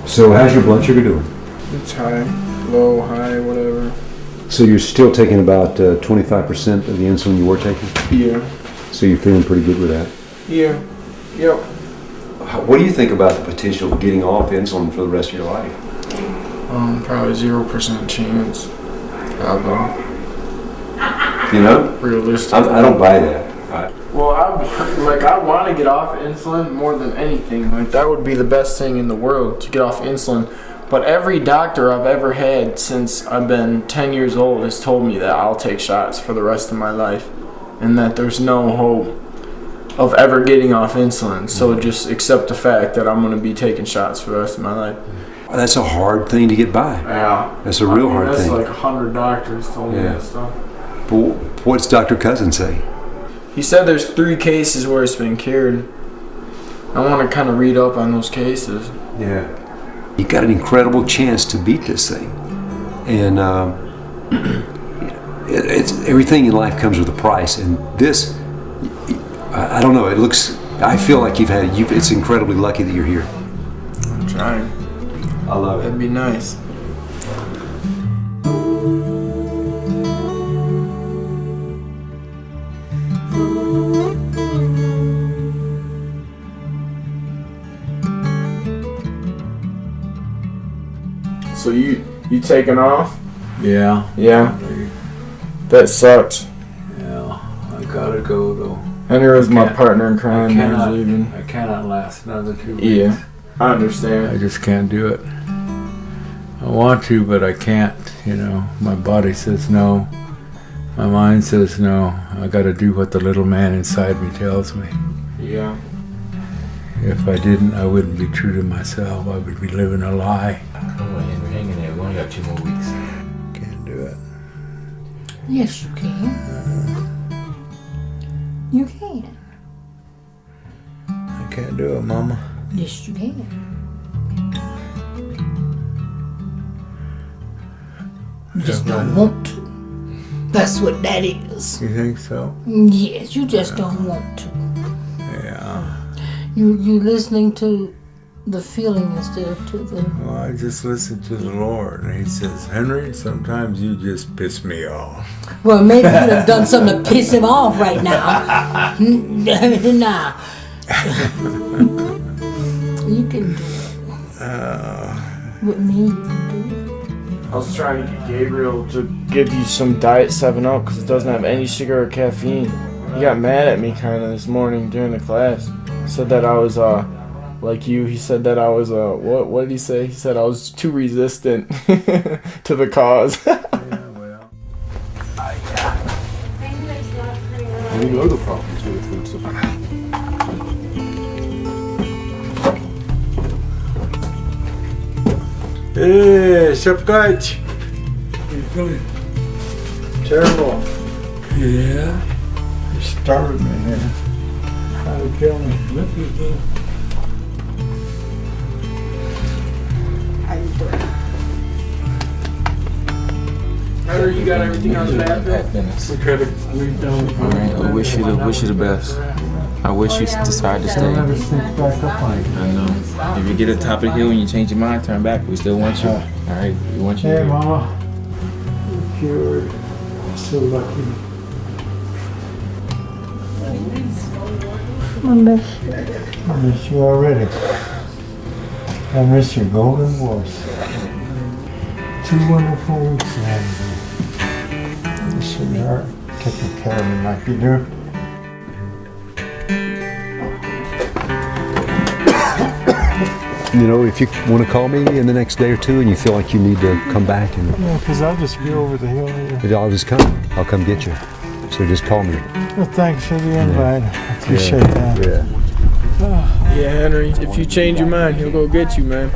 So how's your blood sugar doing? It's high, low, high, whatever. So you're still taking about 25% of the insulin you were taking? Yeah. So you're feeling pretty good with that? Yeah. Yep. What do you think about the potential of getting off insulin for the rest of your life? Probably 0% chance. I don't know. You know? Realistic. I don't buy that. Well, I want to get off insulin more than anything. Like, that would be the best thing in the world, to get off insulin. But every doctor I've ever had since I've been 10 years old has told me that I'll take shots for the rest of my life and that there's no hope of ever getting off insulin. So just accept the fact that I'm going to be taking shots for the rest of my life. Well, that's a hard thing to get by. Yeah. That's a real hard that's thing. That's like 100 doctors told me that stuff. But what's Dr. Cousens say? He said there's 3 cases where it's been cured. I want to kind of read up on those cases. Yeah. You got an incredible chance to beat this thing, and it's everything in life comes with a price. And this, I don't know. It looks. I feel like it's incredibly lucky that you're here. I'm trying. I love it. That'd be nice. So you taking off? Yeah. Yeah. That sucks. Yeah. I gotta go though. Henry was my partner in crime. I cannot last another 2 weeks. Yeah. I understand. I just can't do it. I want to, but I can't. You know, my body says no. My mind says no. I gotta do what the little man inside me tells me. Yeah. If I didn't, I wouldn't be true to myself. I would be living a lie. Come on, Henry, hang in there. We only got 2 more weeks. Can't do it. Yes, you can. You can. I can't do it, Mama. Yes, you can. You just don't want to. That's what that is. You think so? Yes, you just don't want to. Yeah. You listening to the feeling instead of to the... Well, I just listen to the Lord, and He says, Henry, sometimes you just piss me off. Well, maybe you could have done something to piss him off right now. Nah. You can do it. With me, you can do it. I was trying to get Gabriel to give you some Diet 7-Up because it doesn't have any sugar or caffeine. He got mad at me kind of this morning during the class. Said that I was like you. He said that I was what did he say? He said I was too resistant to the cause. We know the problems with food supply. Hey, Shepkach. You feeling terrible? Yeah. You starved me here. Trying to kill me. Look at this. Henry, you got everything on the bathroom? Alright, I wish you the best. I wish you decide to stay. I know. If you get to the top of the hill and you change your mind, turn back. We still want you. Alright, we want you. Hey, Mama. You're cured. So lucky. I miss you. I miss you already. I miss your golden voice. 2 wonderful weeks, man. Sweetheart, taking care of me like you do. You know, if you want to call me in the next day or two and you feel like you need to come back, and Yeah, because I'll just be over the hill here. I'll just come. I'll come get you. So just call me. Well, thanks for the invite. I appreciate that. Yeah. Yeah, Henry, if you change your mind, he'll go get you, man.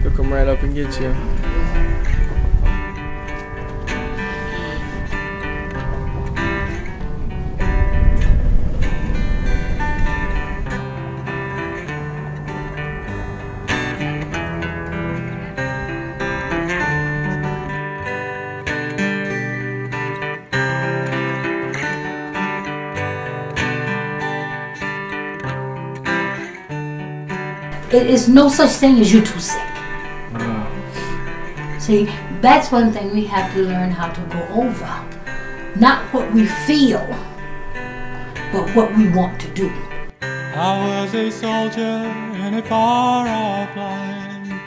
He'll come right up and get you. It is no such thing as you too sick. See, that's one thing we have to learn how to go over. Not what we feel, but what we want to do. I was a soldier in a far-off line,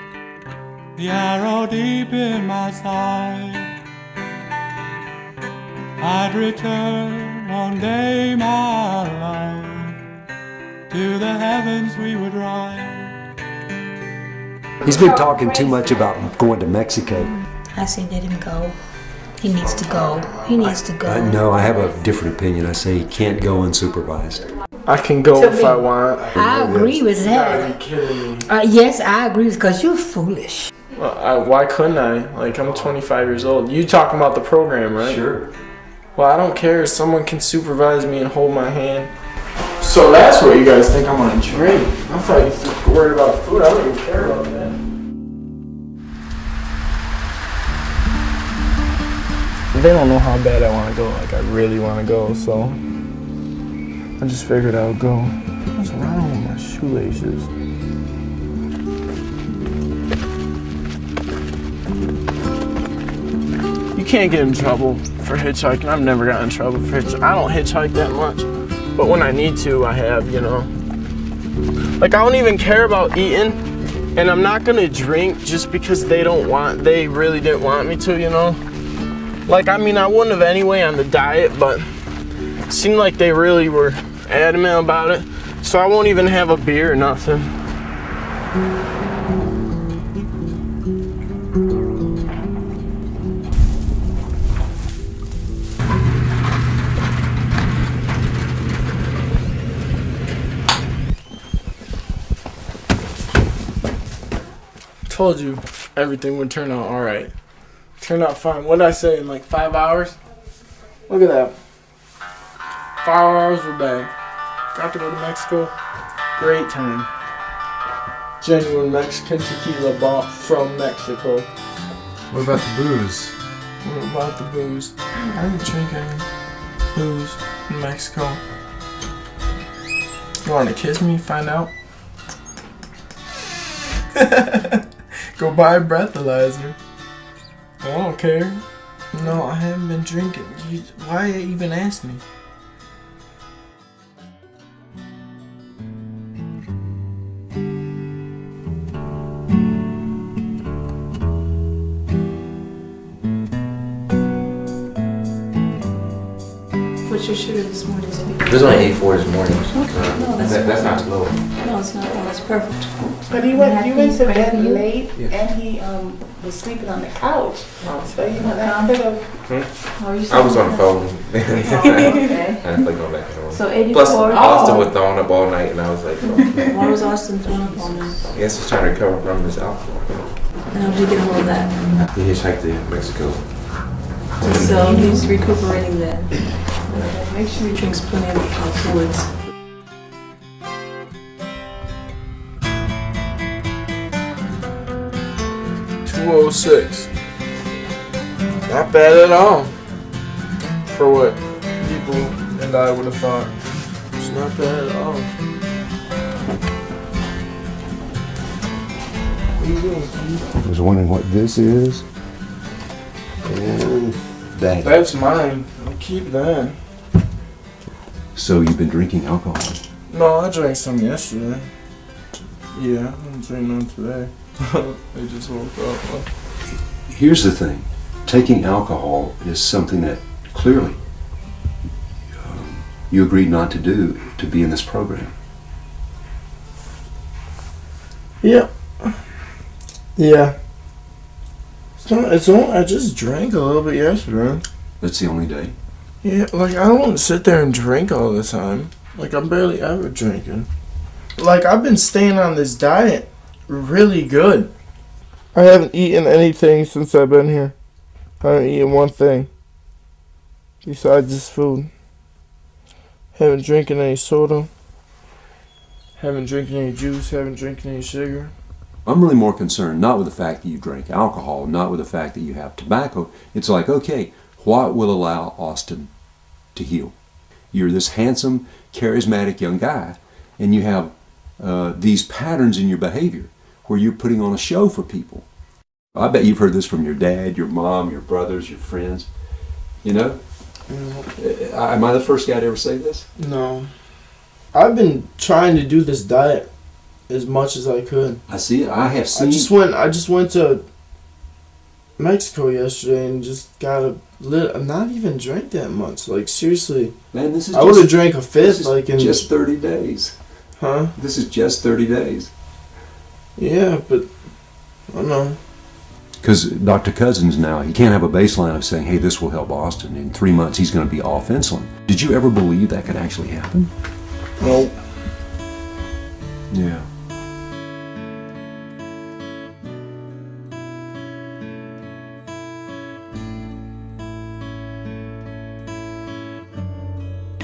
the arrow deep in my side. I'd return one day, my love, to the heavens we would ride. He's been talking too much about going to Mexico. I say let him go. He needs to go. He needs to go. No, I have a different opinion. I say he can't go unsupervised. I can go if I want. I agree with that. Are you kidding me? Yes, I agree because you're foolish. Well, why couldn't I? Like, I'm 25 years old. You talking about the program, right? Sure. Well, I don't care. Someone can supervise me and hold my hand. So that's what you guys think I'm gonna drink. I thought you were worried about food. I don't even care about that. They don't know how bad I want to go. Like, I really want to go, so I just figured I would go. What's wrong with my shoelaces? You can't get in trouble for hitchhiking. I've never gotten in trouble for hitchhiking. I don't hitchhike that much, but when I need to, I have, you know. Like, I don't even care about eating, and I'm not gonna drink just because they really didn't want me to, you know. Like, I mean, I wouldn't have anyway on the diet, but it seemed like they really were adamant about it, so I won't even have a beer or nothing. Told you everything would turn out alright. Turned out fine. What did I say, in like 5 hours? Look at that. 5 hours, we're back. Got to go to Mexico. Great time. Genuine Mexican tequila bought from Mexico. What about the booze? What about the booze? I didn't drink any booze in Mexico. You want to kiss me? Find out? Go buy a breathalyzer. I don't care. No, I haven't been drinking. Why even ask me? What's your sugar this morning? There's only 84 this morning. No, That's not low. No, it's not. No, it's perfect. But you went to bed late, Yeah. and he was sleeping on the couch. So you know that could have. I was on the phone. Okay. I didn't play go back and forth. So 84. Plus, Austin was throwing up all night, and I was like, Why was Austin throwing up all night? I guess he's trying to recover from his alcohol. And how did you get a hold of that? He hitchhiked to Mexico. So he's recuperating then. Make sure he drinks plenty of fluids. $206. Not bad at all. For what people and I would have thought. It's not bad at all. What are you doing, Steve? I was wondering what this is. And that. That's mine. I'll keep that. So you've been drinking alcohol? No, I drank some yesterday. Yeah, I didn't drink none today. I just woke up. Here's the thing. Taking alcohol is something that clearly you agreed not to do to be in this program. Yeah. Yeah. I just drank a little bit yesterday. That's the only day? Yeah, like I don't sit there and drink all the time. Like I'm barely ever drinking. Like I've been staying on this diet really good. I haven't eaten anything since I've been here. I haven't eaten one thing besides this food. Haven't drinking any soda. Haven't drinking any juice. Haven't drinking any sugar. I'm really more concerned not with the fact that you drink alcohol, not with the fact that you have tobacco. It's like, okay, what will allow Austin to heal? You're this handsome, charismatic young guy, and you have these patterns in your behavior where you're putting on a show for people. I bet you've heard this from your dad, your mom, your brothers, your friends. You know? Am I the first guy to ever say this? No. I've been trying to do this diet as much as I could. I see it. I have seen. I just went to Mexico yesterday and just got not even drank that much. Like seriously, man, this is. I would have drank a fifth. Like in just 30 days. Huh? This is just 30 days. Yeah, but I don't know. Because Dr. Cousens now, he can't have a baseline of saying, hey, this will help Austin. In 3 months, he's going to be off insulin. Did you ever believe that could actually happen? Nope. Yeah.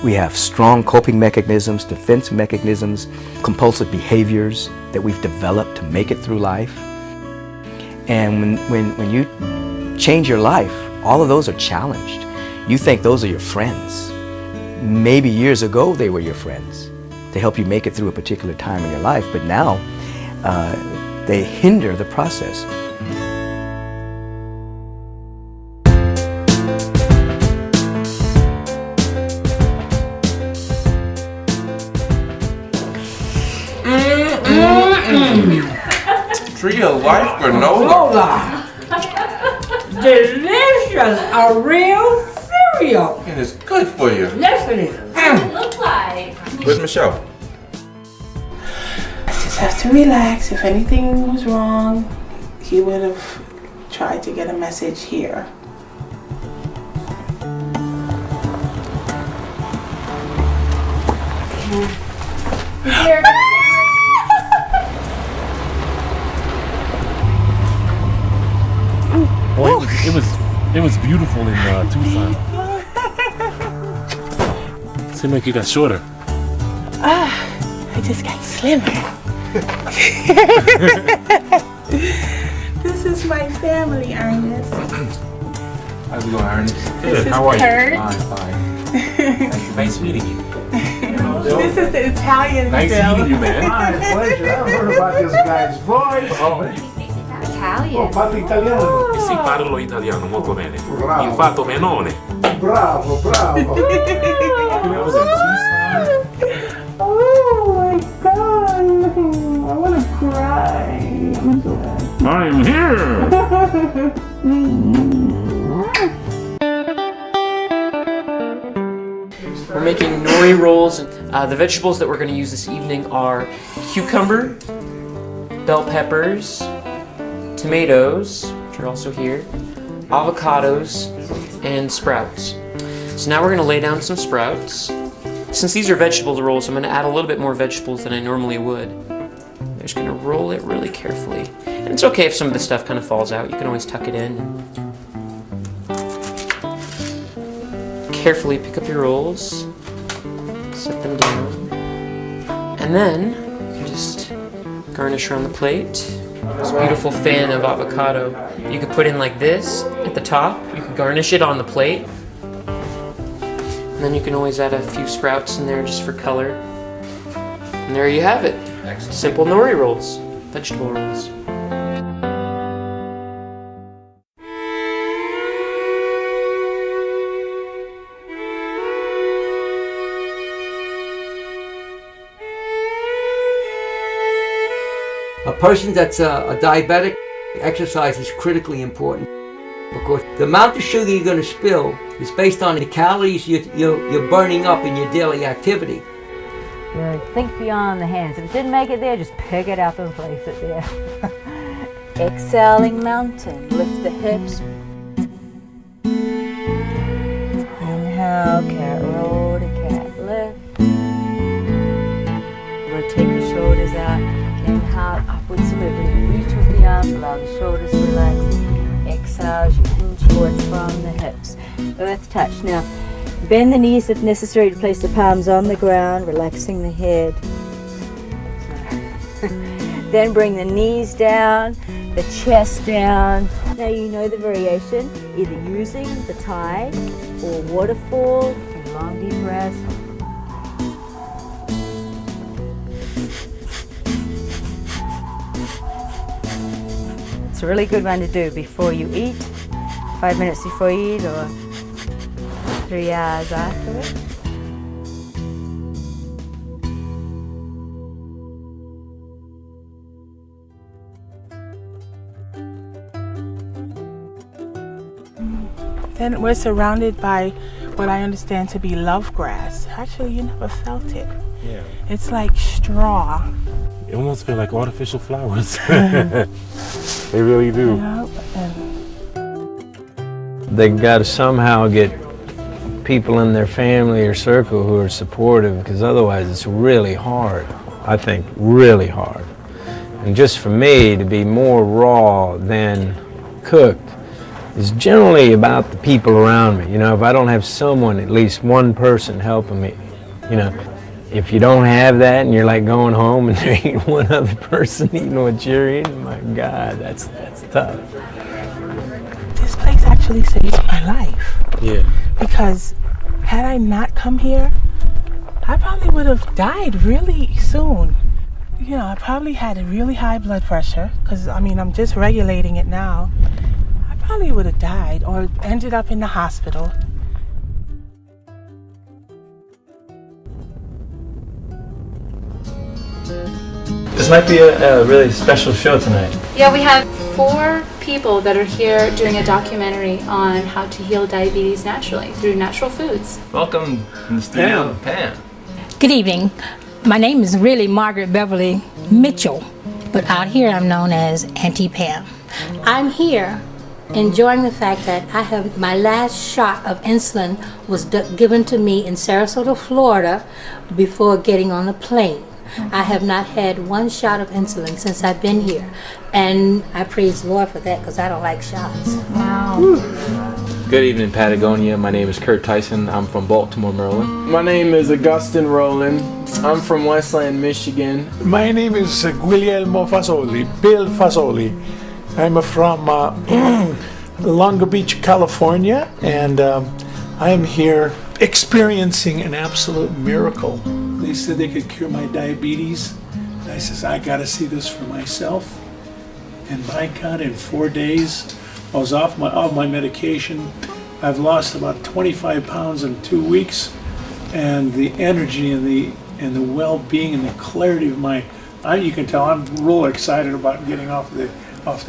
We have strong coping mechanisms, defense mechanisms, compulsive behaviors that we've developed to make it through life. And when you change your life, all of those are challenged. You think those are your friends. Maybe years ago they were your friends. They help you make it through a particular time in your life, but now they hinder the process. Tree of life granola. Delicious, a real cereal. And it's good for you. Yes, it is. What does it look like? Where's Michelle? I just have to relax. If anything was wrong, he would have tried to get a message here. Here. Well, it was beautiful in Tucson. Seemed like you got shorter. I just got slimmer. This is my family, Ernest. How's it going, Ernest? Good. How are you? Kurt. Fine. Thank you. Nice meeting you. This is the Italian Nice Bill. meeting you, man. My pleasure. I've heard about this guy's voice. Italian. Oh, parli italiano. Sì, parlo italiano molto bene. Infatti, menone. Bravo, bravo. Oh my god. I want to cry. I'm here. We're making nori rolls. The vegetables that we're going to use this evening are cucumber, bell peppers, tomatoes, which are also here, avocados, and sprouts. So now we're going to lay down some sprouts. Since these are vegetable rolls, I'm going to add a little bit more vegetables than I normally would. I'm just going to roll it really carefully. And it's okay if some of the stuff kind of falls out. You can always tuck it in. Carefully pick up your rolls, set them down, and then you can just garnish around the plate. This beautiful fan of avocado you could put in like this at the top. You can garnish it on the plate. And then you can always add a few sprouts in there just for color. And there you have it. Excellent. Simple nori rolls, vegetable rolls. person that's a diabetic, exercise is critically important because the amount of sugar you're going to spill is based on the calories you're burning up in your daily activity. Think beyond the hands. If it didn't make it there, just pick it up and place it there. Exhaling mountain, lift the hips. Inhale, cat roll to cat lift. Rotate the shoulders out. Inhale, upwards moving. Reach with the arms, allow the shoulders to relax. Exhale as you hinge forward from the hips. Earth touch. Now, bend the knees if necessary to place the palms on the ground, relaxing the head. Then bring the knees down, the chest down. Now you know the variation, either using the tide or waterfall, and long deep breaths. It's a really good one to do before you eat, 5 minutes before you eat, or 3 hours afterwards. Then we're surrounded by what I understand to be love grass. Actually, you never felt it. Yeah. It's like straw. It almost feel like artificial flowers. They really do. They got to somehow get people in their family or circle who are supportive, because otherwise it's really hard. I think really hard. And just for me to be more raw than cooked is generally about the people around me. You know, if I don't have someone, at least one person helping me, you know, if you don't have that and you're like going home and there ain't one other person eating what you're eating, my God, that's tough. This place actually saved my life. Yeah. Because had I not come here, I probably would have died really soon. You know, I probably had a really high blood pressure, because I mean, I'm just regulating it now. I probably would have died or ended up in the hospital. This might be a really special show tonight. Yeah, we have 4 people that are here doing a documentary on how to heal diabetes naturally through natural foods. Welcome in the studio, Pam. Good evening. My name is really Margaret Beverly Mitchell, but out here I'm known as Auntie Pam. I'm here enjoying the fact that I have my last shot of insulin was given to me in Sarasota, Florida before getting on the plane. I have not had 1 shot of insulin since I've been here, and I praise the Lord for that because I don't like shots. Wow. Good evening, Patagonia. My name is Kurt Tyson. I'm from Baltimore, Maryland. My name is Augustin Rowland. I'm from Westland, Michigan. My name is Guglielmo Fasoli, Bill Fasoli. I'm from Long Beach, California, and I'm here experiencing an absolute miracle. They said they could cure my diabetes. And I says, I gotta see this for myself. And by God, in 4 days, I was off my medication. I've lost about 25 pounds in 2 weeks, and the energy and the well-being and the clarity of you can tell I'm real excited about getting off the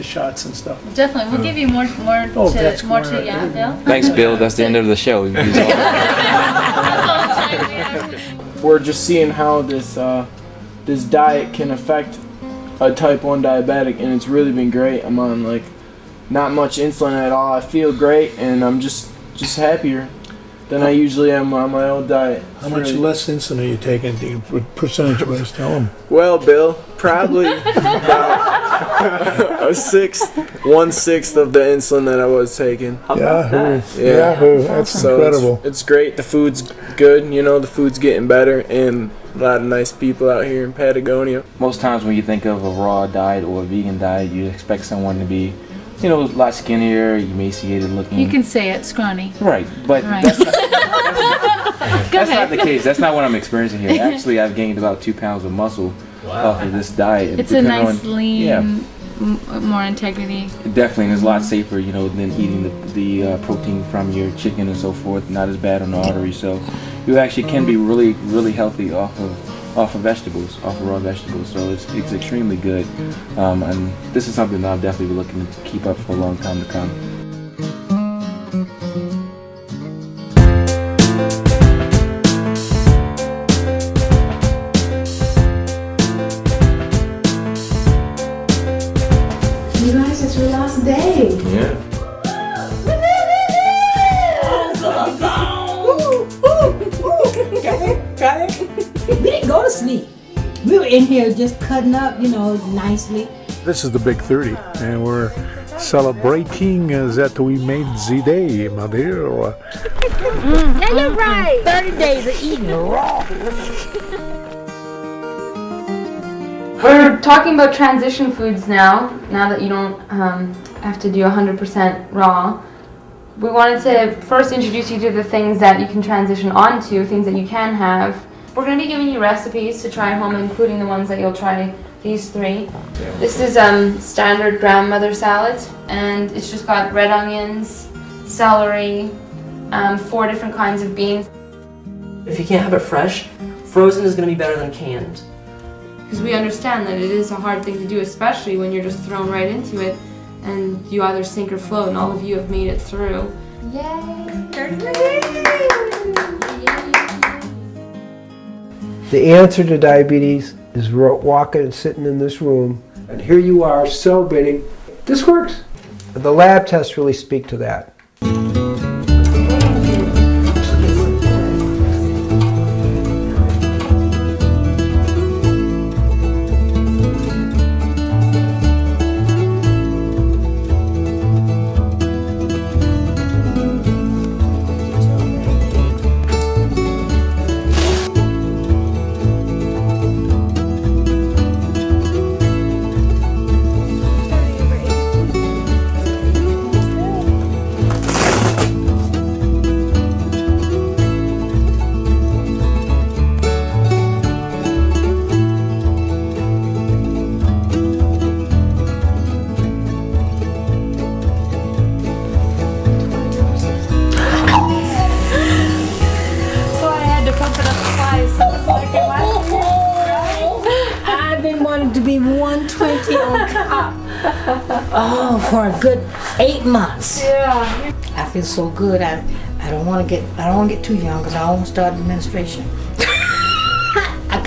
shots and stuff. Definitely, we'll give you more that's more great. to yeah, Bill. Thanks, Bill. That's the end of the show. We're just seeing how this diet can affect a type 1 diabetic, and it's really been great. I'm on like not much insulin at all. I feel great, and I'm just happier than I usually am on my old diet. How much less insulin are you taking, percentage-wise? Tell them. Well, Bill, probably about 1/6 of the insulin that I was taking. Yahoo! Yeah. Yahoo! That's So incredible. It's great. The food's good. You know, the food's getting better, and a lot of nice people out here in Patagonia. Most times when you think of a raw diet or a vegan diet, you expect someone to be, you know, a lot skinnier, emaciated looking. You can say it, scrawny. Right, but Right. that's not the case. That's not what I'm experiencing here. Actually, I've gained about 2 pounds of muscle off of this diet. It's a nice lean, Yeah, more integrity. definitely, and it's a lot safer, you know, than eating the protein from your chicken and so forth. Not as bad on the artery, so you actually can be really, really healthy off of off of vegetables, off of raw vegetables. So it's extremely good. And this is something that I'll definitely be looking to keep up for a long time to come. You guys, it's your last day. Yeah. Got it? We didn't go to sleep. We were in here just cutting up, nicely. This is the big 30, and we're celebrating that we made the day, my dear. Yeah, you're right. 30 days of eating raw. We're talking about transition foods now that you don't have to do 100% raw. We wanted to first introduce you to the things that you can transition onto, things that you can have. We're going to be giving you recipes to try at home, including the ones that you'll try, these 3. This is standard grandmother salad, and it's just got red onions, celery, 4 different kinds of beans. If you can't have it fresh, frozen is going to be better than canned. Because we understand that it is a hard thing to do, especially when you're just thrown right into it and you either sink or float, and all of you have made it through. Yay! The answer to diabetes is walking and sitting in this room, and here you are celebrating. This works. The lab tests really speak to that. To be 120 on top. Oh, for a good 8 months. Yeah. I feel so good. I don't want to get too young because I won't start administration. I'm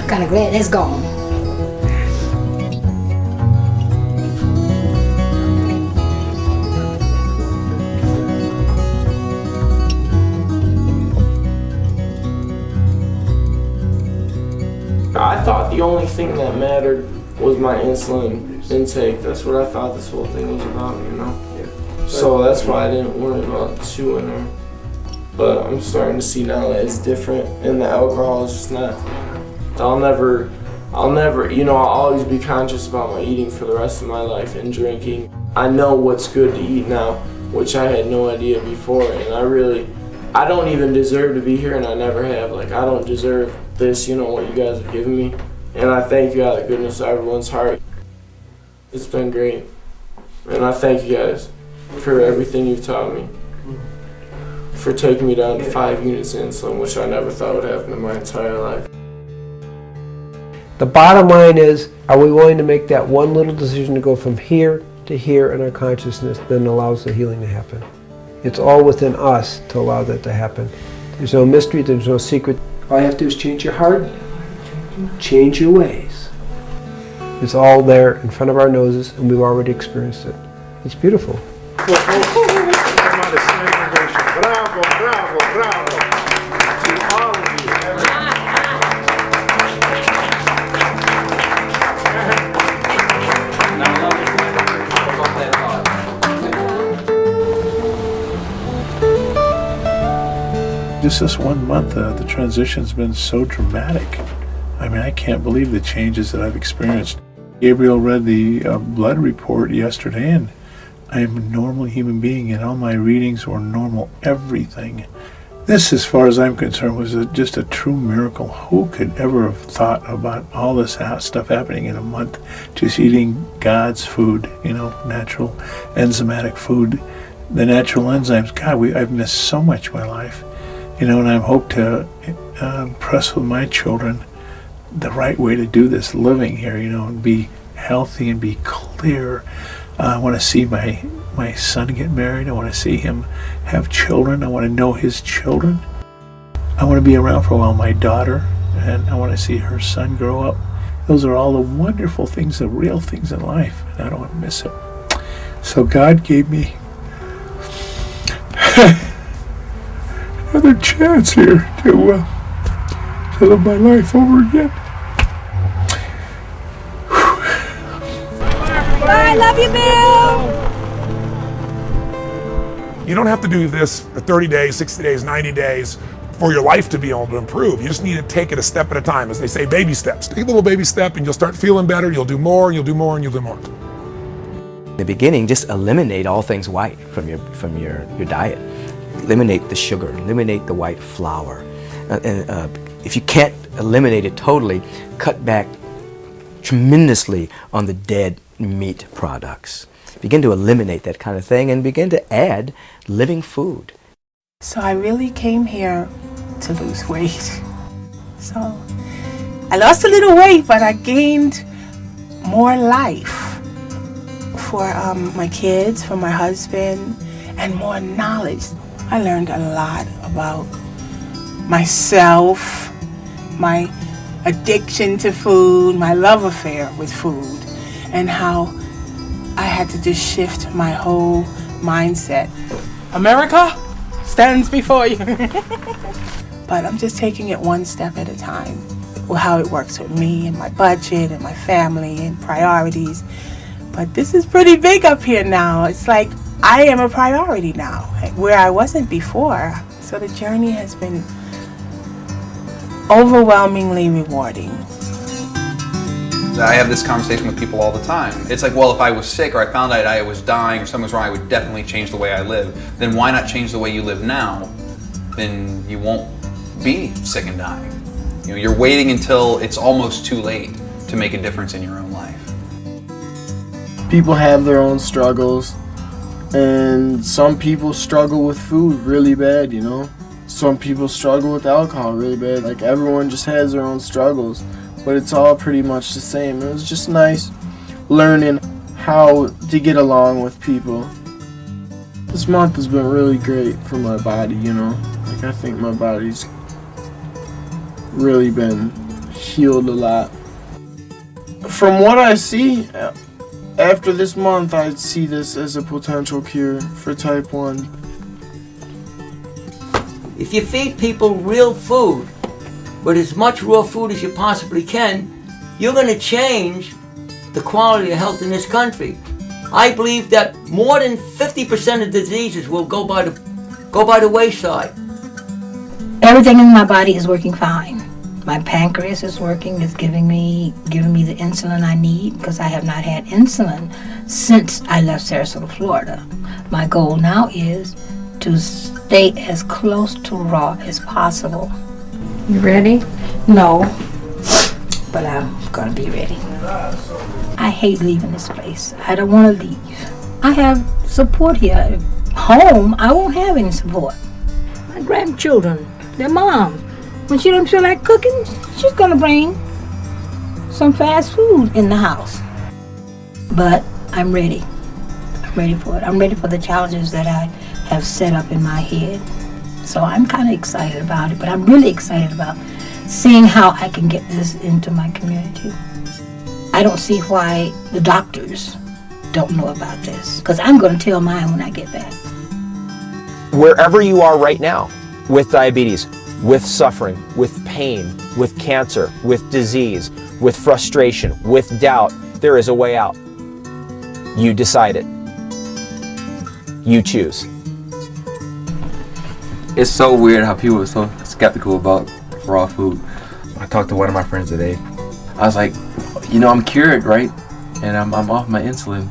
kind of glad that's gone. I thought the only thing that mattered was my insulin intake. That's what I thought this whole thing was about, So that's why I didn't worry about chewing her. But I'm starting to see now that it's different, and the alcohol is just not. I'll always be conscious about my eating for the rest of my life and drinking. I know what's good to eat now, which I had no idea before, and I don't even deserve to be here, and I never have. I don't deserve this, what you guys have given me. And I thank you out of the goodness of everyone's heart. It's been great. And I thank you guys for everything you've taught me. For taking me down to 5 units of insulin, which I never thought would happen in my entire life. The bottom line is, are we willing to make that one little decision to go from here to here in our consciousness that allows the healing to happen? It's all within us to allow that to happen. There's no mystery, there's no secret. All you have to do is change your heart, change your ways. It's all there in front of our noses, and we've already experienced it. It's beautiful. Bravo, bravo, bravo. To all of you. Just this 1 month, the transition's been so dramatic. I can't believe the changes that I've experienced. Gabriel read the blood report yesterday, and I am a normal human being, and all my readings were normal, everything. This, as far as I'm concerned, was just a true miracle. Who could ever have thought about all this stuff happening in a month, just eating God's food, natural enzymatic food, the natural enzymes. God, I've missed so much in my life, and I hope to impress with my children the right way to do this living here, and be healthy and be clear. I want to see my son get married. I want to see him have children. I want to know his children. I want to be around for a while, my daughter, and I want to see her son grow up. Those are all the wonderful things, the real things in life, and I don't want to miss it. So God gave me another chance here to live my life over again. I love you, Bill! You don't have to do this for 30 days, 60 days, 90 days for your life to be able to improve. You just need to take it a step at a time. As they say, baby steps. Take a little baby step and you'll start feeling better. You'll do more, and you'll do more, and you'll do more. In the beginning, just eliminate all things white from your diet. Eliminate the sugar, eliminate the white flour. If you can't eliminate it totally, cut back tremendously on the dead meat products. Begin to eliminate that kind of thing and begin to add living food. So I really came here to lose weight. So I lost a little weight, but I gained more life for my kids, for my husband, and more knowledge. I learned a lot about myself, my addiction to food, my love affair with food, and how I had to just shift my whole mindset. America stands before you. But I'm just taking it one step at a time. Well, how it works with me and my budget and my family and priorities. But this is pretty big up here now. It's like I am a priority now, where I wasn't before. So the journey has been overwhelmingly rewarding. I have this conversation with people all the time. It's like, well, if I was sick or I found out I was dying or something was wrong, I would definitely change the way I live. Then why not change the way you live now? Then you won't be sick and dying. You're waiting until it's almost too late to make a difference in your own life. People have their own struggles, and some people struggle with food really bad, Some people struggle with alcohol really bad. Like, everyone just has their own struggles, but it's all pretty much the same. It was just nice learning how to get along with people. This month has been really great for my body, Like, I think my body's really been healed a lot. From what I see, after this month, I see this as a potential cure for type 1. If you feed people real food, with as much raw food as you possibly can, you're going to change the quality of health in this country. I believe that more than 50% of diseases will go by the wayside. Everything in my body is working fine. My pancreas is working, it's giving me the insulin I need, because I have not had insulin since I left Sarasota, Florida. My goal now is to stay as close to raw as possible. You ready? No, but I'm gonna be ready. I hate leaving this place. I don't want to leave. I have support here. Home, I won't have any support. My grandchildren, their mom, when she don't feel like cooking, she's gonna bring some fast food in the house. But I'm ready. I'm ready for it. I'm ready for the challenges that I have set up in my head. So I'm kind of excited about it, but I'm really excited about seeing how I can get this into my community. I don't see why the doctors don't know about this, because I'm going to tell mine when I get back. Wherever you are right now, with diabetes, with suffering, with pain, with cancer, with disease, with frustration, with doubt, there is a way out. You decide it. You choose. It's so weird how people are so skeptical about raw food. I talked to one of my friends today. I was like, I'm cured, right? And I'm off my insulin.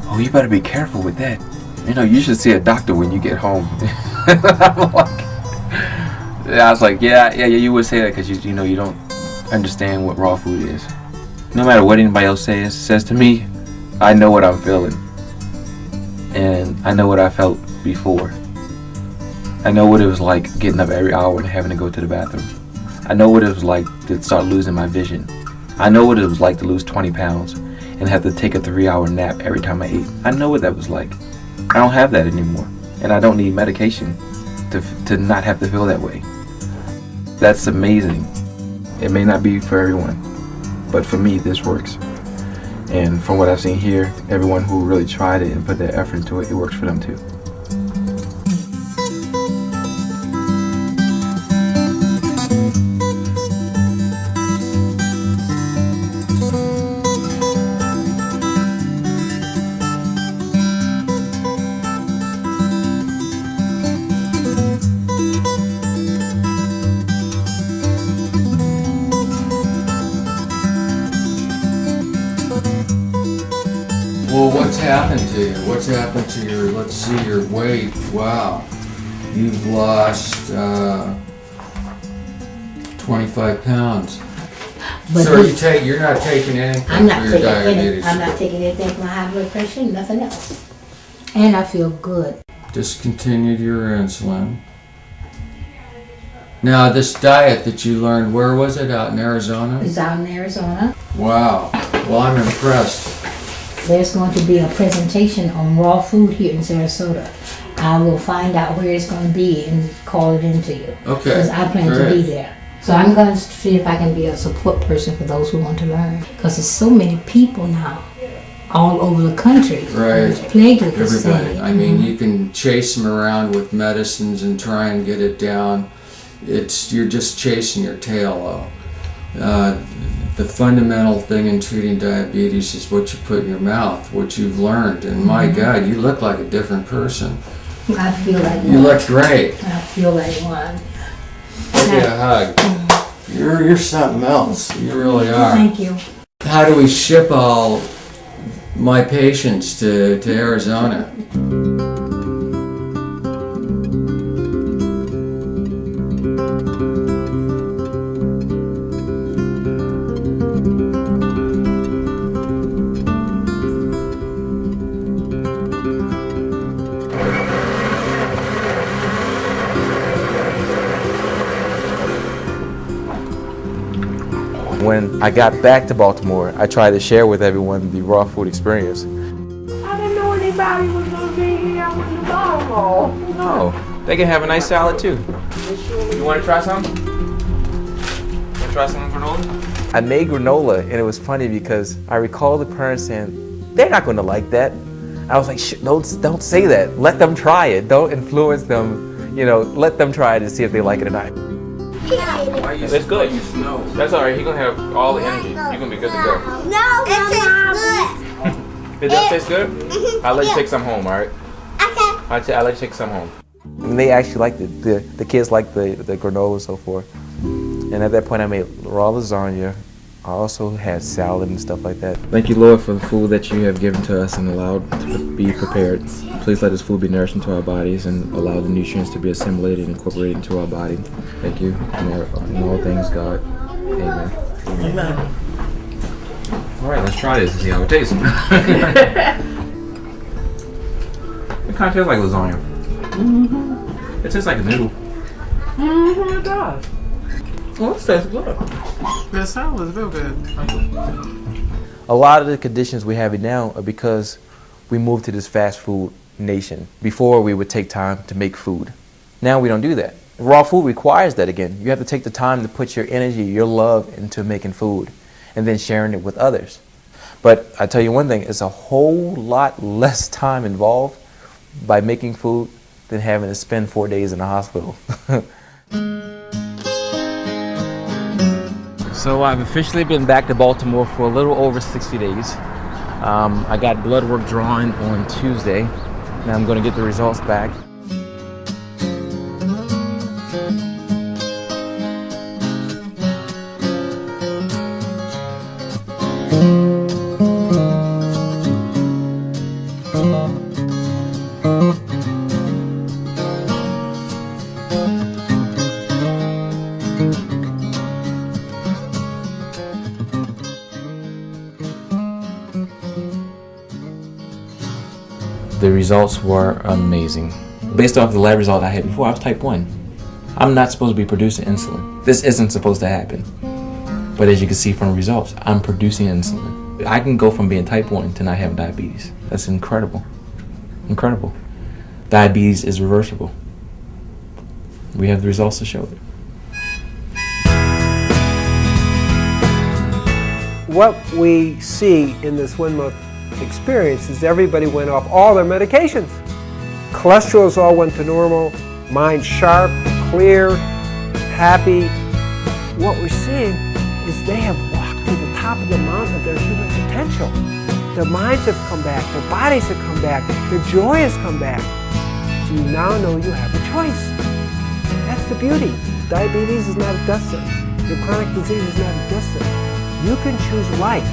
Oh, you better be careful with that. You should see a doctor when you get home. I was like, yeah, you would say that because you don't understand what raw food is. No matter what anybody else says to me, I know what I'm feeling. And I know what I felt before. I know what it was like getting up every hour and having to go to the bathroom. I know what it was like to start losing my vision. I know what it was like to lose 20 pounds and have to take a 3-hour nap every time I ate. I know what that was like. I don't have that anymore, and I don't need medication to not have to feel that way. That's amazing. It may not be for everyone, but for me, this works. And from what I've seen here, everyone who really tried it and put their effort into it, it works for them too. Well, what's happened to you? What's happened to your, let's see, your weight? Wow. You've lost 25 pounds. But So you're not taking anything I'm not for your taking diabetes? I'm not taking anything for my high blood pressure, nothing else. And I feel good. Discontinued your insulin. Now, this diet that you learned, where was it? Out in Arizona? It's out in Arizona. Wow. Well, I'm impressed. There's going to be a presentation on raw food here in Sarasota. I will find out where it's going to be and call it into you. Okay. Because I plan to be there. So I'm going to see if I can be a support person for those who want to learn. Because there's so many people now all over the country who's plagued with this Everybody. thing. I mean, you can chase them around with medicines and try and get it down. You're just chasing your tail, though. The fundamental thing in treating diabetes is what you put in your mouth, what you've learned. And my God, you look like a different person. I feel like You one. look great. I feel like one. Give you a hug. You're something else. You really are. Thank you. How do we ship all my patients to Arizona? When I got back to Baltimore, I tried to share with everyone the raw food experience. I didn't know anybody was going to be here. I wouldn't have thought of all. Oh, they can have a nice salad too. You want to try some? Want to try some granola? I made granola, and it was funny because I recall the parents saying, they're not going to like that. I was like, don't say that. Let them try it. Don't influence them. You know, let them try it and see if they like it or not. It's good. That's all right. You're gonna have all the energy. You're gonna be good to go. No, it tastes good. It does taste good. I'll let you take some home. All right. Okay. I'll let you take some home. And they actually liked it. The kids liked the granola and so forth. And at that point, I made raw lasagna. I also had salad and stuff like that. Thank you, Lord, for the food that you have given to us and allowed to be prepared. Please let this food be nourishing to our bodies and allow the nutrients to be assimilated and incorporated into our body. Thank you. In all things, God. Amen. Amen. All right, let's try this and see how it tastes. It kind of tastes like lasagna. Mm-hmm. It tastes like a noodle. Mm-hmm, it does. Well, it tastes good. The salad is real good. A lot of the conditions we have now are because we moved to this fast food nation. Before, we would take time to make food. Now we don't do that. Raw food requires that again. You have to take the time to put your energy, your love into making food and then sharing it with others. But I tell you one thing, it's a whole lot less time involved by making food than having to spend 4 days in the hospital. So I've officially been back to Baltimore for a little over 60 days. I got blood work drawn on Tuesday. Now I'm going to get the results back. The results were amazing. Based off the lab result I had before, I was type 1. I'm not supposed to be producing insulin. This isn't supposed to happen. But as you can see from the results, I'm producing insulin. I can go from being type 1 to not having diabetes. That's incredible. Incredible. Diabetes is reversible. We have the results to show it. What we see in this 1 month experience is everybody went off all their medications. Cholesterols all went to normal, mind sharp, clear, happy. What we're seeing is they have walked to the top of the mountain of their human potential. Their minds have come back, their bodies have come back, their joy has come back. So you now know you have a choice. That's the beauty. Diabetes is not a death sentence. Your chronic disease is not a death sentence. You can choose life.